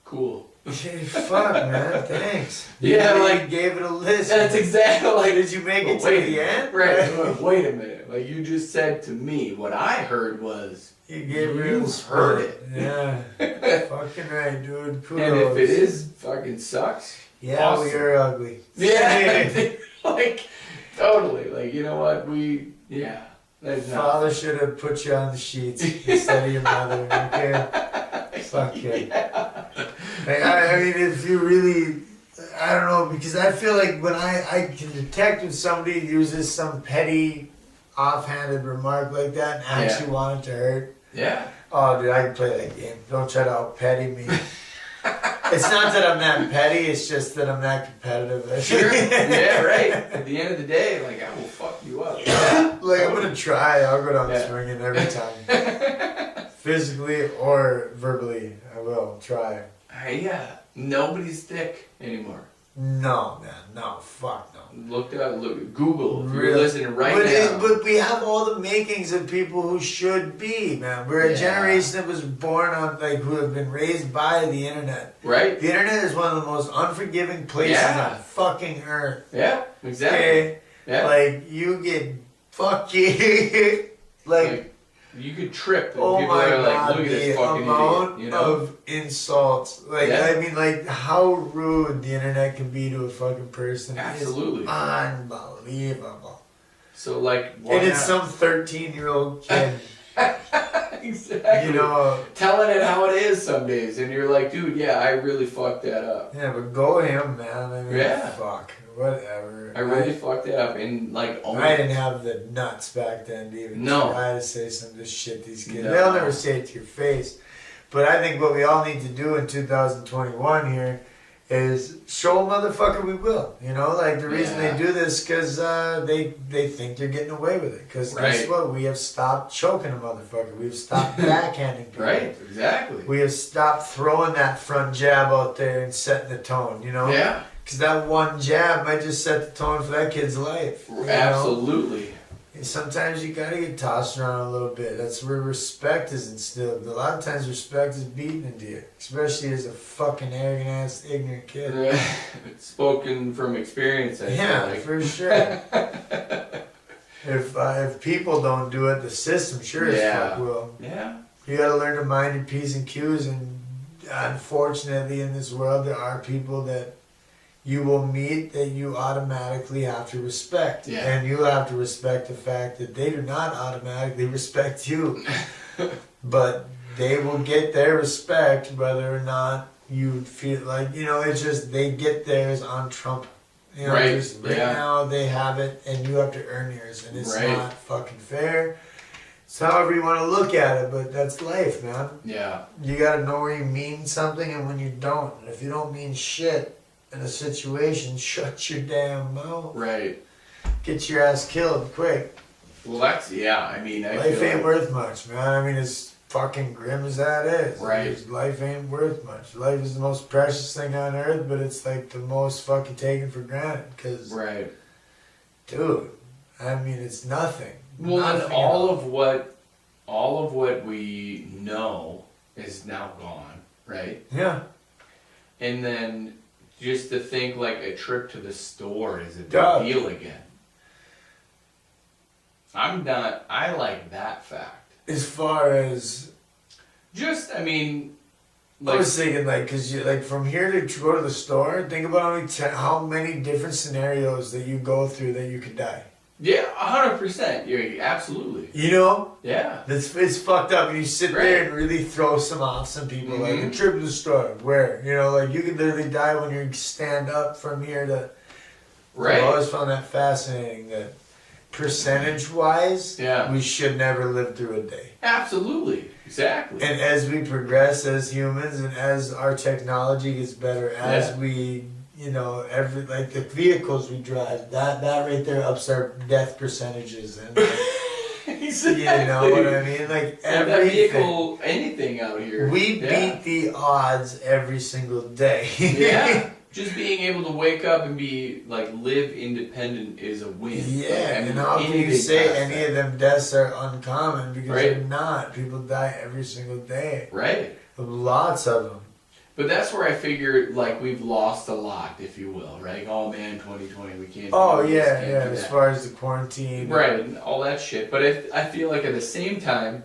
cool. Fuck, man, thanks. Yeah, like, gave it a listen. That's exactly like, did you make it to the end? Right. Wait a minute. Like, you just said to me, what I heard was, you heard it. Yeah. Fucking right, dude. Kudos. And if it is fucking sucks, awesome. We are ugly. Yeah. Like, totally. Like, you know what? Father should have put you on the sheets instead of your mother, okay? Fuck yeah. Like, I mean, if you really, I don't know, because I feel like when I can detect when somebody uses some petty, offhanded remark like that and actually want it to hurt. Yeah. Oh, dude, I can play that game. Don't try to out-petty me. It's not that I'm that petty, it's just that I'm that competitive. Sure. Yeah, right. At the end of the day, like, I will fuck you up. Yeah. Like, I'm going to try. I'll go down swinging every time. Physically or verbally, I will try. Nobody's thick anymore. No, man. No, fuck no. Look, Google. If you're listening now. But we have all the makings of people who should be, man. We're a generation that was born on, like, who have been raised by the internet. Right. The internet is one of the most unforgiving places on fucking earth. Yeah, exactly. Okay? Yeah. Like, you get fucking, like you could trip and oh people my are like, God, look at this fucking amount idiot, you know? of insults. Like, I mean, like, how rude the internet can be to a fucking person. Absolutely. Is unbelievable. So, like, and it's some 13-year-old kid. Exactly. You know, telling it how it is some days, and you're like, dude, I really fucked that up. Yeah, but go him, man. I mean, fuck, whatever. I really fucked that up, and like, I didn't have the nuts back then to even try to say some of this shit these kids. No. They'll never say it to your face. But I think what we all need to do in 2021 here is show a motherfucker we will. You know, like the reason they do this because they think they're getting away with it. Because guess what? We have stopped choking a motherfucker. We've stopped backhanding people. Right, exactly. We have stopped throwing that front jab out there and setting the tone, you know? Yeah. Because that one jab might just set the tone for that kid's life. Absolutely. sometimes you gotta get tossed around a little bit. That's where respect is instilled. A lot of times respect is beaten into you, especially as a fucking arrogant ass, ignorant kid. Spoken from experience, I feel like. For sure. If people don't do it, the system sure as fuck will. Yeah. You gotta learn to mind your P's and Q's, and unfortunately in this world there are people that you will meet that you automatically have to respect. Yeah. And you have to respect the fact that they do not automatically respect you. But they will get their respect whether or not you feel like, it's just they get theirs on Trump. Just right now they have it and you have to earn yours, and it's not fucking fair. It's however you want to look at it, but that's life, man. Yeah. You gotta know where you mean something and when you don't. And if you don't mean shit in a situation, shut your damn mouth. Right. Get your ass killed quick. Well, that's, I mean, life ain't worth much, man. I mean, as fucking grim as that is. Right. Life ain't worth much. Life is the most precious thing on earth, but it's like the most fucking taken for granted. Cause, dude, I mean, it's nothing. Well, and all of what we know is now gone, right? Yeah. And then just to think like a trip to the store is a big deal again. I like that fact. As far as... I mean... I was thinking, because from here to go to the store, think about how many different scenarios that you go through that you could die. Yeah, 100%. You're absolutely. Yeah. It's fucked up. And you sit there and really throw some off some people. Like a trip to the store. Where? You could literally die when you stand up from here to... Right. I've always found that fascinating. That percentage-wise, we should never live through a day. Absolutely. Exactly. And as we progress as humans and as our technology gets better, as we... the vehicles we drive, that right there ups our death percentages, and exactly. You know what I mean? Like every vehicle, anything out here, we beat the odds every single day. Yeah, just being able to wake up and be live independent is a win. Yeah, and how can you say any of them deaths are uncommon? Because they're not. People die every single day. Right. Lots of them. But that's where I figure, we've lost a lot, if you will, right? Oh, man, 2020, we can't do this, as far as the quarantine. Right, and all that shit. But I feel like at the same time,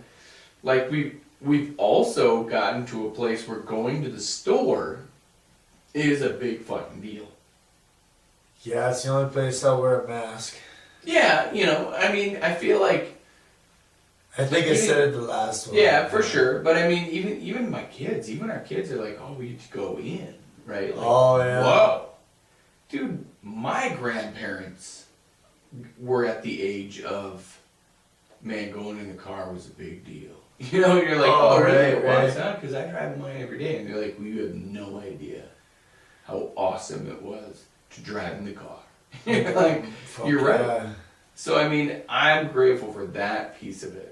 we've also gotten to a place where going to the store is a big fucking deal. Yeah, it's the only place I'll wear a mask. Yeah, I mean, I feel like... I think I said it the last one. Yeah, for sure. But I mean, even my kids, even our kids are like, oh, we need to go in, right? Whoa. Dude, my grandparents were at the age of, man, going in the car was a big deal. You're like, oh really? Why is that? Because I drive mine every day. And they're like, well, you have no idea how awesome it was to drive in the car. You're right. Yeah. So, I mean, I'm grateful for that piece of it.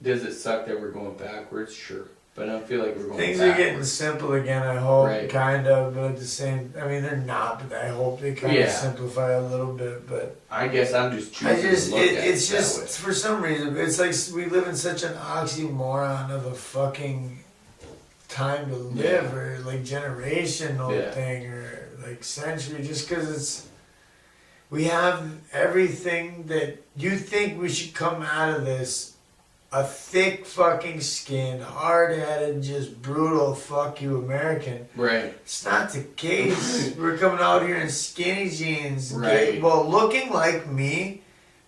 Does it suck that we're going backwards? Sure. But I don't feel like we're going Things backwards. Are getting simple again, I hope, kind of, but at the same... I mean, they're not, but I hope they kind of simplify a little bit, but... I guess I'm just choosing to look at it it's just, for some reason, it's like we live in such an oxymoron of a fucking time to live, or, generational thing, or, century, just because it's... We have everything that you think we should come out of this, a thick fucking skinned, hard-headed, just brutal fuck you American. Right. It's not the case. We're coming out here in skinny jeans. Right. Looking like me,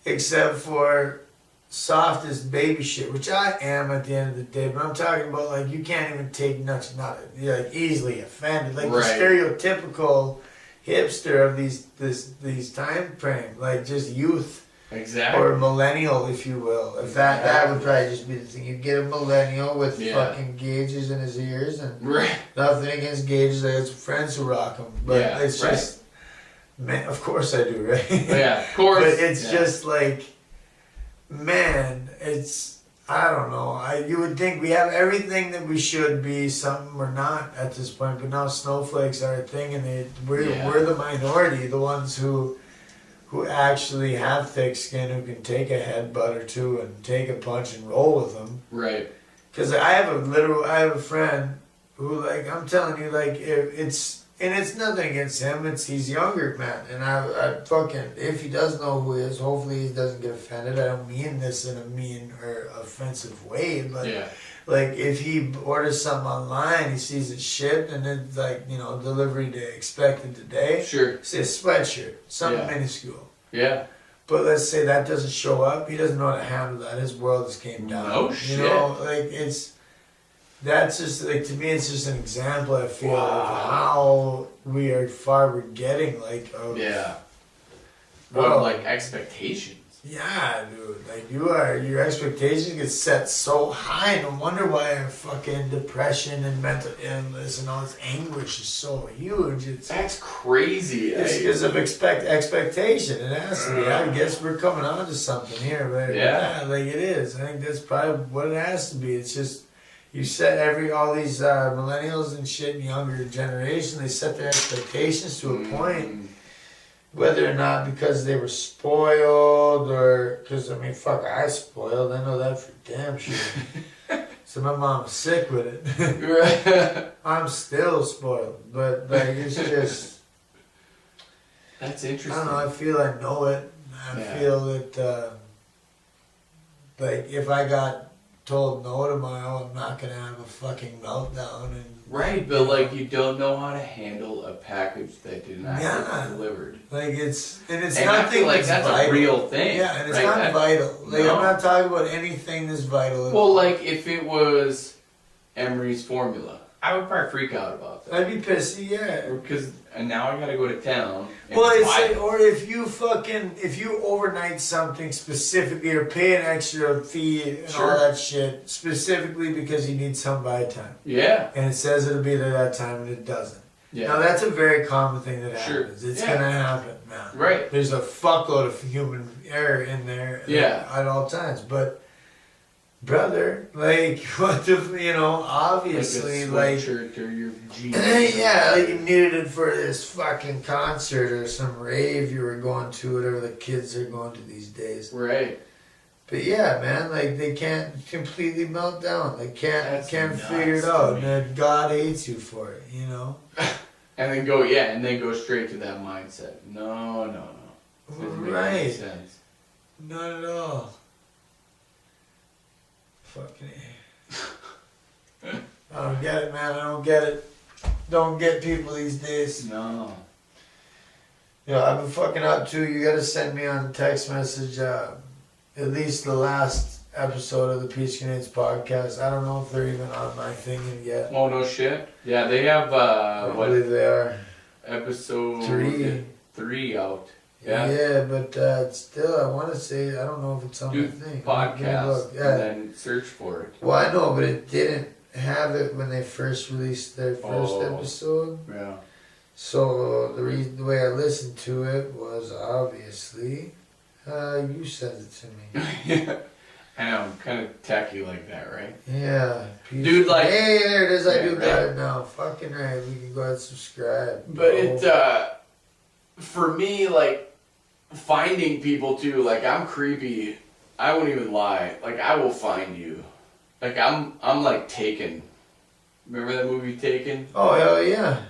except for softest baby shit, which I am at the end of the day. But I'm talking about you can't even take nuts, you're easily offended. The stereotypical hipster of these time frame, just youth, or millennial, if you will. If that would probably just be the thing. You get a millennial with fucking gauges in his ears, and nothing against gauges. I have some friends who rock them, but it's just, man. Of course I do, right? Yeah, of course. But it's just man, it's. I don't know. You would think we have everything that we should be. Something we're not at this point. But now snowflakes are a thing, and we're the minority, the ones who who actually have thick skin, who can take a headbutt or two and take a punch and roll with them. Right. Because I have a friend who, like, I'm telling you, like, it's nothing against him. He's younger, man. And I fucking, if he does know who he is, hopefully he doesn't get offended. I don't mean this in a mean or offensive way, but like, if he orders something online, he sees it shipped and it's like, you know, delivery day expected today. Sure. Say a sweatshirt, something minuscule. Yeah. But let's say that doesn't show up. He doesn't know how to handle that. His world just came down. No shit. You know, like, that's just, like, to me, it's just an example, I feel, of how we're getting, like, of... Yeah. What, like, expectations? Yeah, dude. Like, your expectations get set so high. No wonder why our fucking depression and mental illness and all this anguish is so huge. That's crazy. It's because of expectation. It has to be. I guess we're coming on to something here, right? Yeah, like, it is. I think that's probably what it has to be. It's just, you set all these millennials and shit and younger generation, they set their expectations to a point. Whether or not because they were spoiled or because, I mean, fuck, I spoiled. I know that for damn sure. So my mom was sick with it. I'm still spoiled. But, like, it's just... That's interesting. I don't know. I feel I know it. I feel that, like, if I got told no tomorrow, I'm not going to have a fucking meltdown. Right, but, like, you don't know how to handle a package that did not get delivered. Like, it's and nothing I feel like that's vital. a real thing. Yeah, and it's not vital. Like, I'm not talking about anything that's vital. Well, like, if it was Emery's formula, I would probably freak out about that. I'd be pissy, yeah. Because now I gotta go to town. Well, it's like, or if you overnight something specifically or pay an extra fee and all that shit specifically because you need some by time. Yeah. And it says it'll be there that time and it doesn't. Yeah. Now that's a very common thing that happens. It's gonna happen, man. Right. There's a fuckload of human error in there at all times. But brother, like, what the, you know, obviously, like, shirt or your jeans. Yeah, like, you needed it for this fucking concert or some rave you were going to, whatever the kids are going to these days. Right. But yeah, man, like, they can't completely melt down. They can't nuts, figure it out. And then God hates you for it, you know? And then go straight to that mindset. No. Doesn't make any sense. Not at all. Fucking I don't get it, man. I don't get it. Don't get people these days. No. You know, I've been fucking up too. You gotta send me on text message at least the last episode of the Peach Grenades podcast. I don't know if they're even on my thing yet. Oh, no shit? Yeah, they have, I believe they are. Episode 3 out. Yeah, but still, I want to say, I don't know if it's on the thing. Podcast, and then search for it. Well, I know, but it didn't have it when they first released their first episode. Yeah. So the way I listened to it was obviously, you sent it to me. Yeah. I know, I'm kind of techie like that, right? Yeah. Dude, like... Hey, there it is, I do got it now. Fucking right, we can go ahead and subscribe. But for me, like, finding people too, like, I'm creepy. I won't even lie. Like, I will find you. Like, I'm like Taken. Remember that movie Taken? Oh, hell yeah.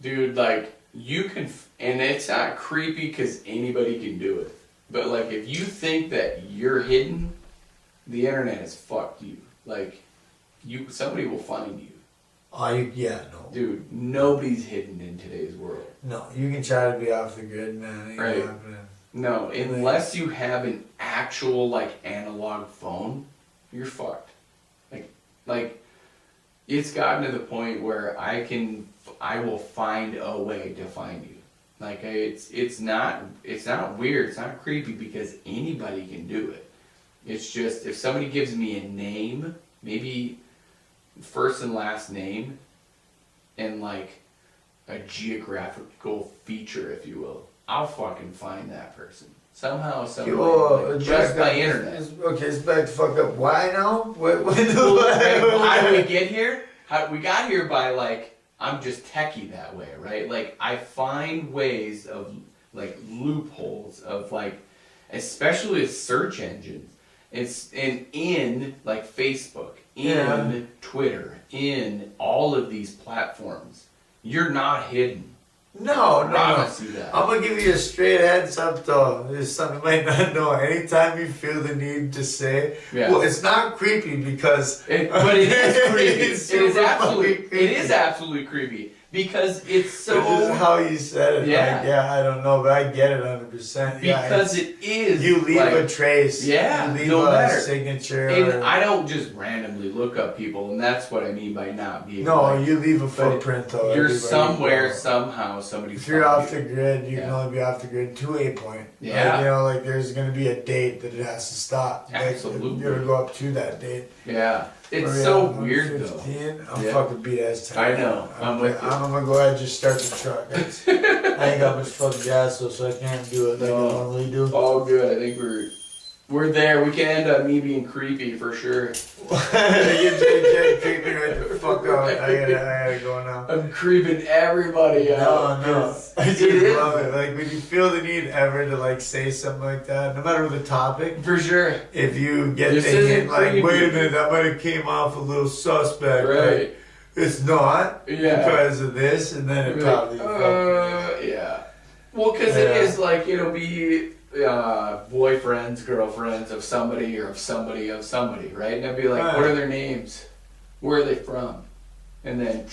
Dude, like, you can, and it's not creepy because anybody can do it. But, like, if you think that you're hidden, the internet has fucked you. Like, somebody will find you. Oh, no. Dude, nobody's hidden in today's world. No, you can try to be off the grid, man. Ain't Right. happening. No, unless you have an actual, like, analog phone, you're fucked. Like, it's gotten to the point where I will find a way to find you. Like, it's not weird, it's not creepy because anybody can do it. It's just, if somebody gives me a name, maybe first and last name, and, like, a geographical feature, if you will, I'll fucking find that person. Somehow, some way, just by internet. It's back to fuck up. Why now? How do we get here? We got here by, like, I'm just techie that way, right? Like, I find ways of, like loopholes of like, especially with search engines. It's in like Facebook, in Twitter, in all of these platforms. You're not hidden. No. That. I'm gonna give you a straight heads up though. There's something you might not know. Anytime you feel the need to say, well, it's not creepy because, but it is creepy. It is absolutely creepy because it's so. But this is how you said it. Yeah. Like, I don't know, but I get it 100%. Because it is. You leave a trace. Yeah. You leave a signature. And I don't just randomly look up people, and that's what I mean by not being. No, you leave a footprint though. You're somewhere, somehow, somebody. If you're off the grid, you can only be off the grid to a point. Yeah. Like, like there's going to be a date that it has to stop. Absolutely. Like, you're going to go up to that date. Yeah. It's so weird 15, though. I'm fucking beat ass tired. I know. I'm with you. I'm going to go ahead and just start the truck. I ain't got much fucking gas though, so I can't do it like I normally do. All good. I think we're there. We can end up me being creepy for sure. You're creeping right the fuck out. I gotta go now. I'm creeping everybody out. No. I just love it. Like when you feel the need ever to like say something like that, no matter the topic. For sure. If you get the hint, like, wait a minute, that might have came off a little suspect. Right. Like, it's not because of this, and then it probably. Yeah. Well, because it is like it'll be. Boyfriends, girlfriends of somebody or of somebody, right? And I'd be like, what are their names? Where are they from? And then,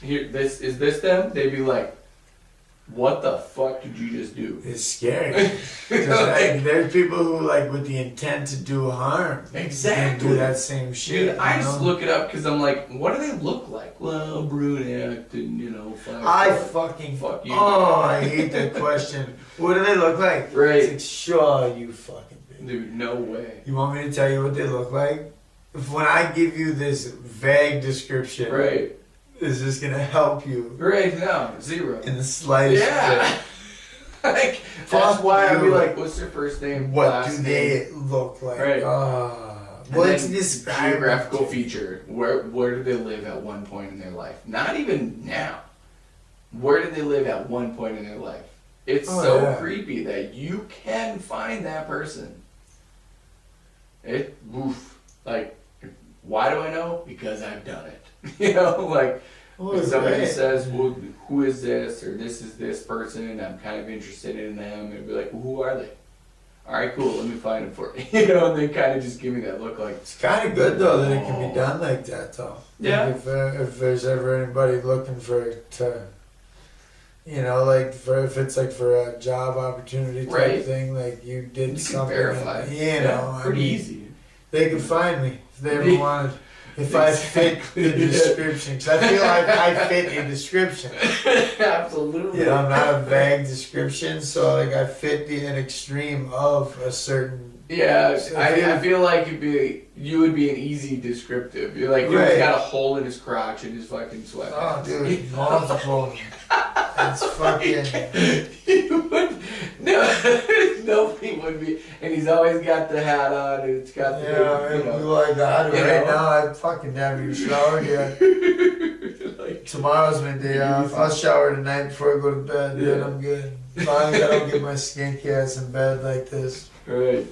is this them? They'd be like, what the fuck did you just do? It's scary. Like, there's people who like with the intent to do harm. Exactly. Do that same shit. Dude, I just look it up because I'm like, what do they look like? Well, brunette and fuck you. Oh, I hate that question. What do they look like? Right. It's like, sure, you fucking bitch. Dude, no way. You want me to tell you what they look like? When I give you this vague description, right, is this gonna help you? Right, no, zero. In the slightest bit. Like, that's why I'd be like, what's their first name? What do they look like? Right. What's this geographical feature? Where do they live at one point in their life? Not even now. Where did they live at one point in their life? It's creepy that you can find that person. Like, why do I know? Because I've done it. Like, if somebody says, well, who is this? Or this is this person, and I'm kind of interested in them. And be like, well, who are they? All right, cool, let me find them for you. And they kind of just give me that look like... It's kind of good, though, that it can be done like that, though. Yeah. Like if there's ever anybody looking for if it's like for a job opportunity type thing, like you did something. Verify. Pretty easy. They could find me if they ever wanted. If I fit the description, because I feel like I fit a description. Absolutely. I'm not a vague description, so like I fit an extreme of a certain. Yeah, I feel like you would be an easy descriptive. You're like, he's got a hole in his crotch and his fucking sweat. Oh, dude, multiple. It's fucking. Nobody would be, and he's always got the hat on, and it's got the. Like that. Right now, I fucking haven't even showered yet. Tomorrow's my day off. I'll shower tonight before I go to bed. Then I'm good. As long as I don't get my skanky ass in bed like this. Right.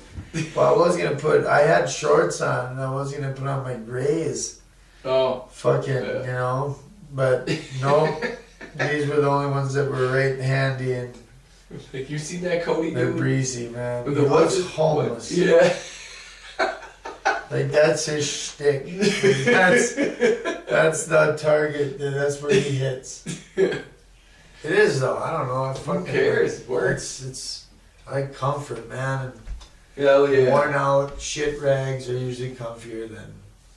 Well, I had shorts on, and I was gonna put on my grays. Oh. Fucking, but no. These were the only ones that were right handy, and like you see that Cody dude? They're breezy, man. He looks homeless. Yeah. Like that's his shtick. That's the target. That's where he hits. It is though. I don't know. Who cares? It works. It's like comfort, man. Hell yeah. Worn out shit rags are usually comfier than.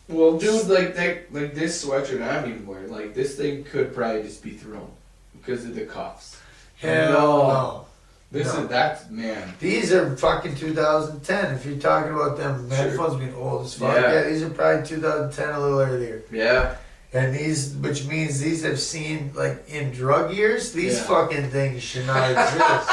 Well, dude, like this sweatshirt I'm even wearing, like this thing could probably just be thrown because of the cuffs. Hell no. That's man. These are fucking 2010. If you're talking about them headphones being old as fuck, these are probably 2010, a little earlier. Yeah. And which means these have seen like in drug years. These fucking things should not exist.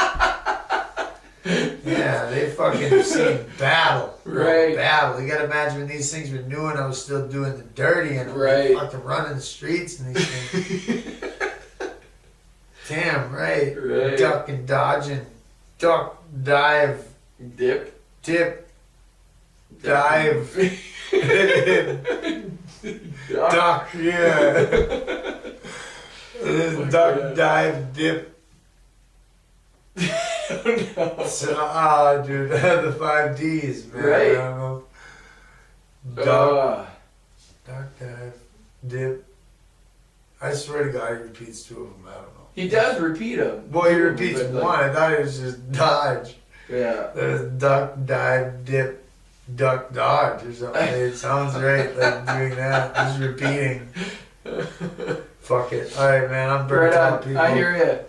Yeah, they fucking have seen battle. Right. Battle. You gotta imagine when these things were new and I was still doing the dirty and fucking running the streets and these things. Damn, right. Ducking, dodging. Duck, dive, Dip. dip, dive. Duck, yeah. Duck, dive, dip. No. So, dude, the 5 Ds, man. Right? I don't know. Duck, dive, dip. I swear to God, he repeats 2 of them. I don't know. He does repeat them. Well, he repeats one. I thought it was just dodge. Yeah. There's duck, dive, dip, duck, dodge or something. It sounds right, like doing that. Just repeating. Fuck it. Alright, man, I'm burnt out, people. I hear you.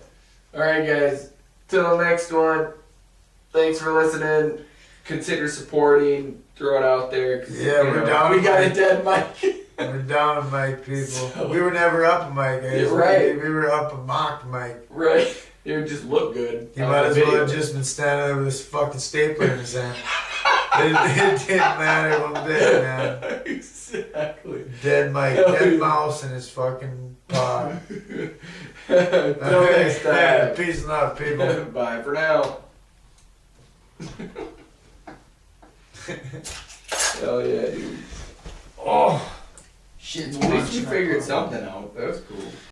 Alright, guys. Till the next one. Thanks for listening. Consider supporting. Throw it out there. Yeah, we're down. We got a dead mic. We're down a mic, people. So, we were never up a mic, guys. Yeah, right. We were up a mock mic. Right. It would just look good. He might as well have just been standing there with his fucking stapler in his hand. It didn't matter one bit, man. Exactly. Dead mic, dead mouse in his fucking paw. Till next time. Peace and love, people. Bye for now. Hell yeah, dude. Oh, shit. At least you figured something out. That was cool.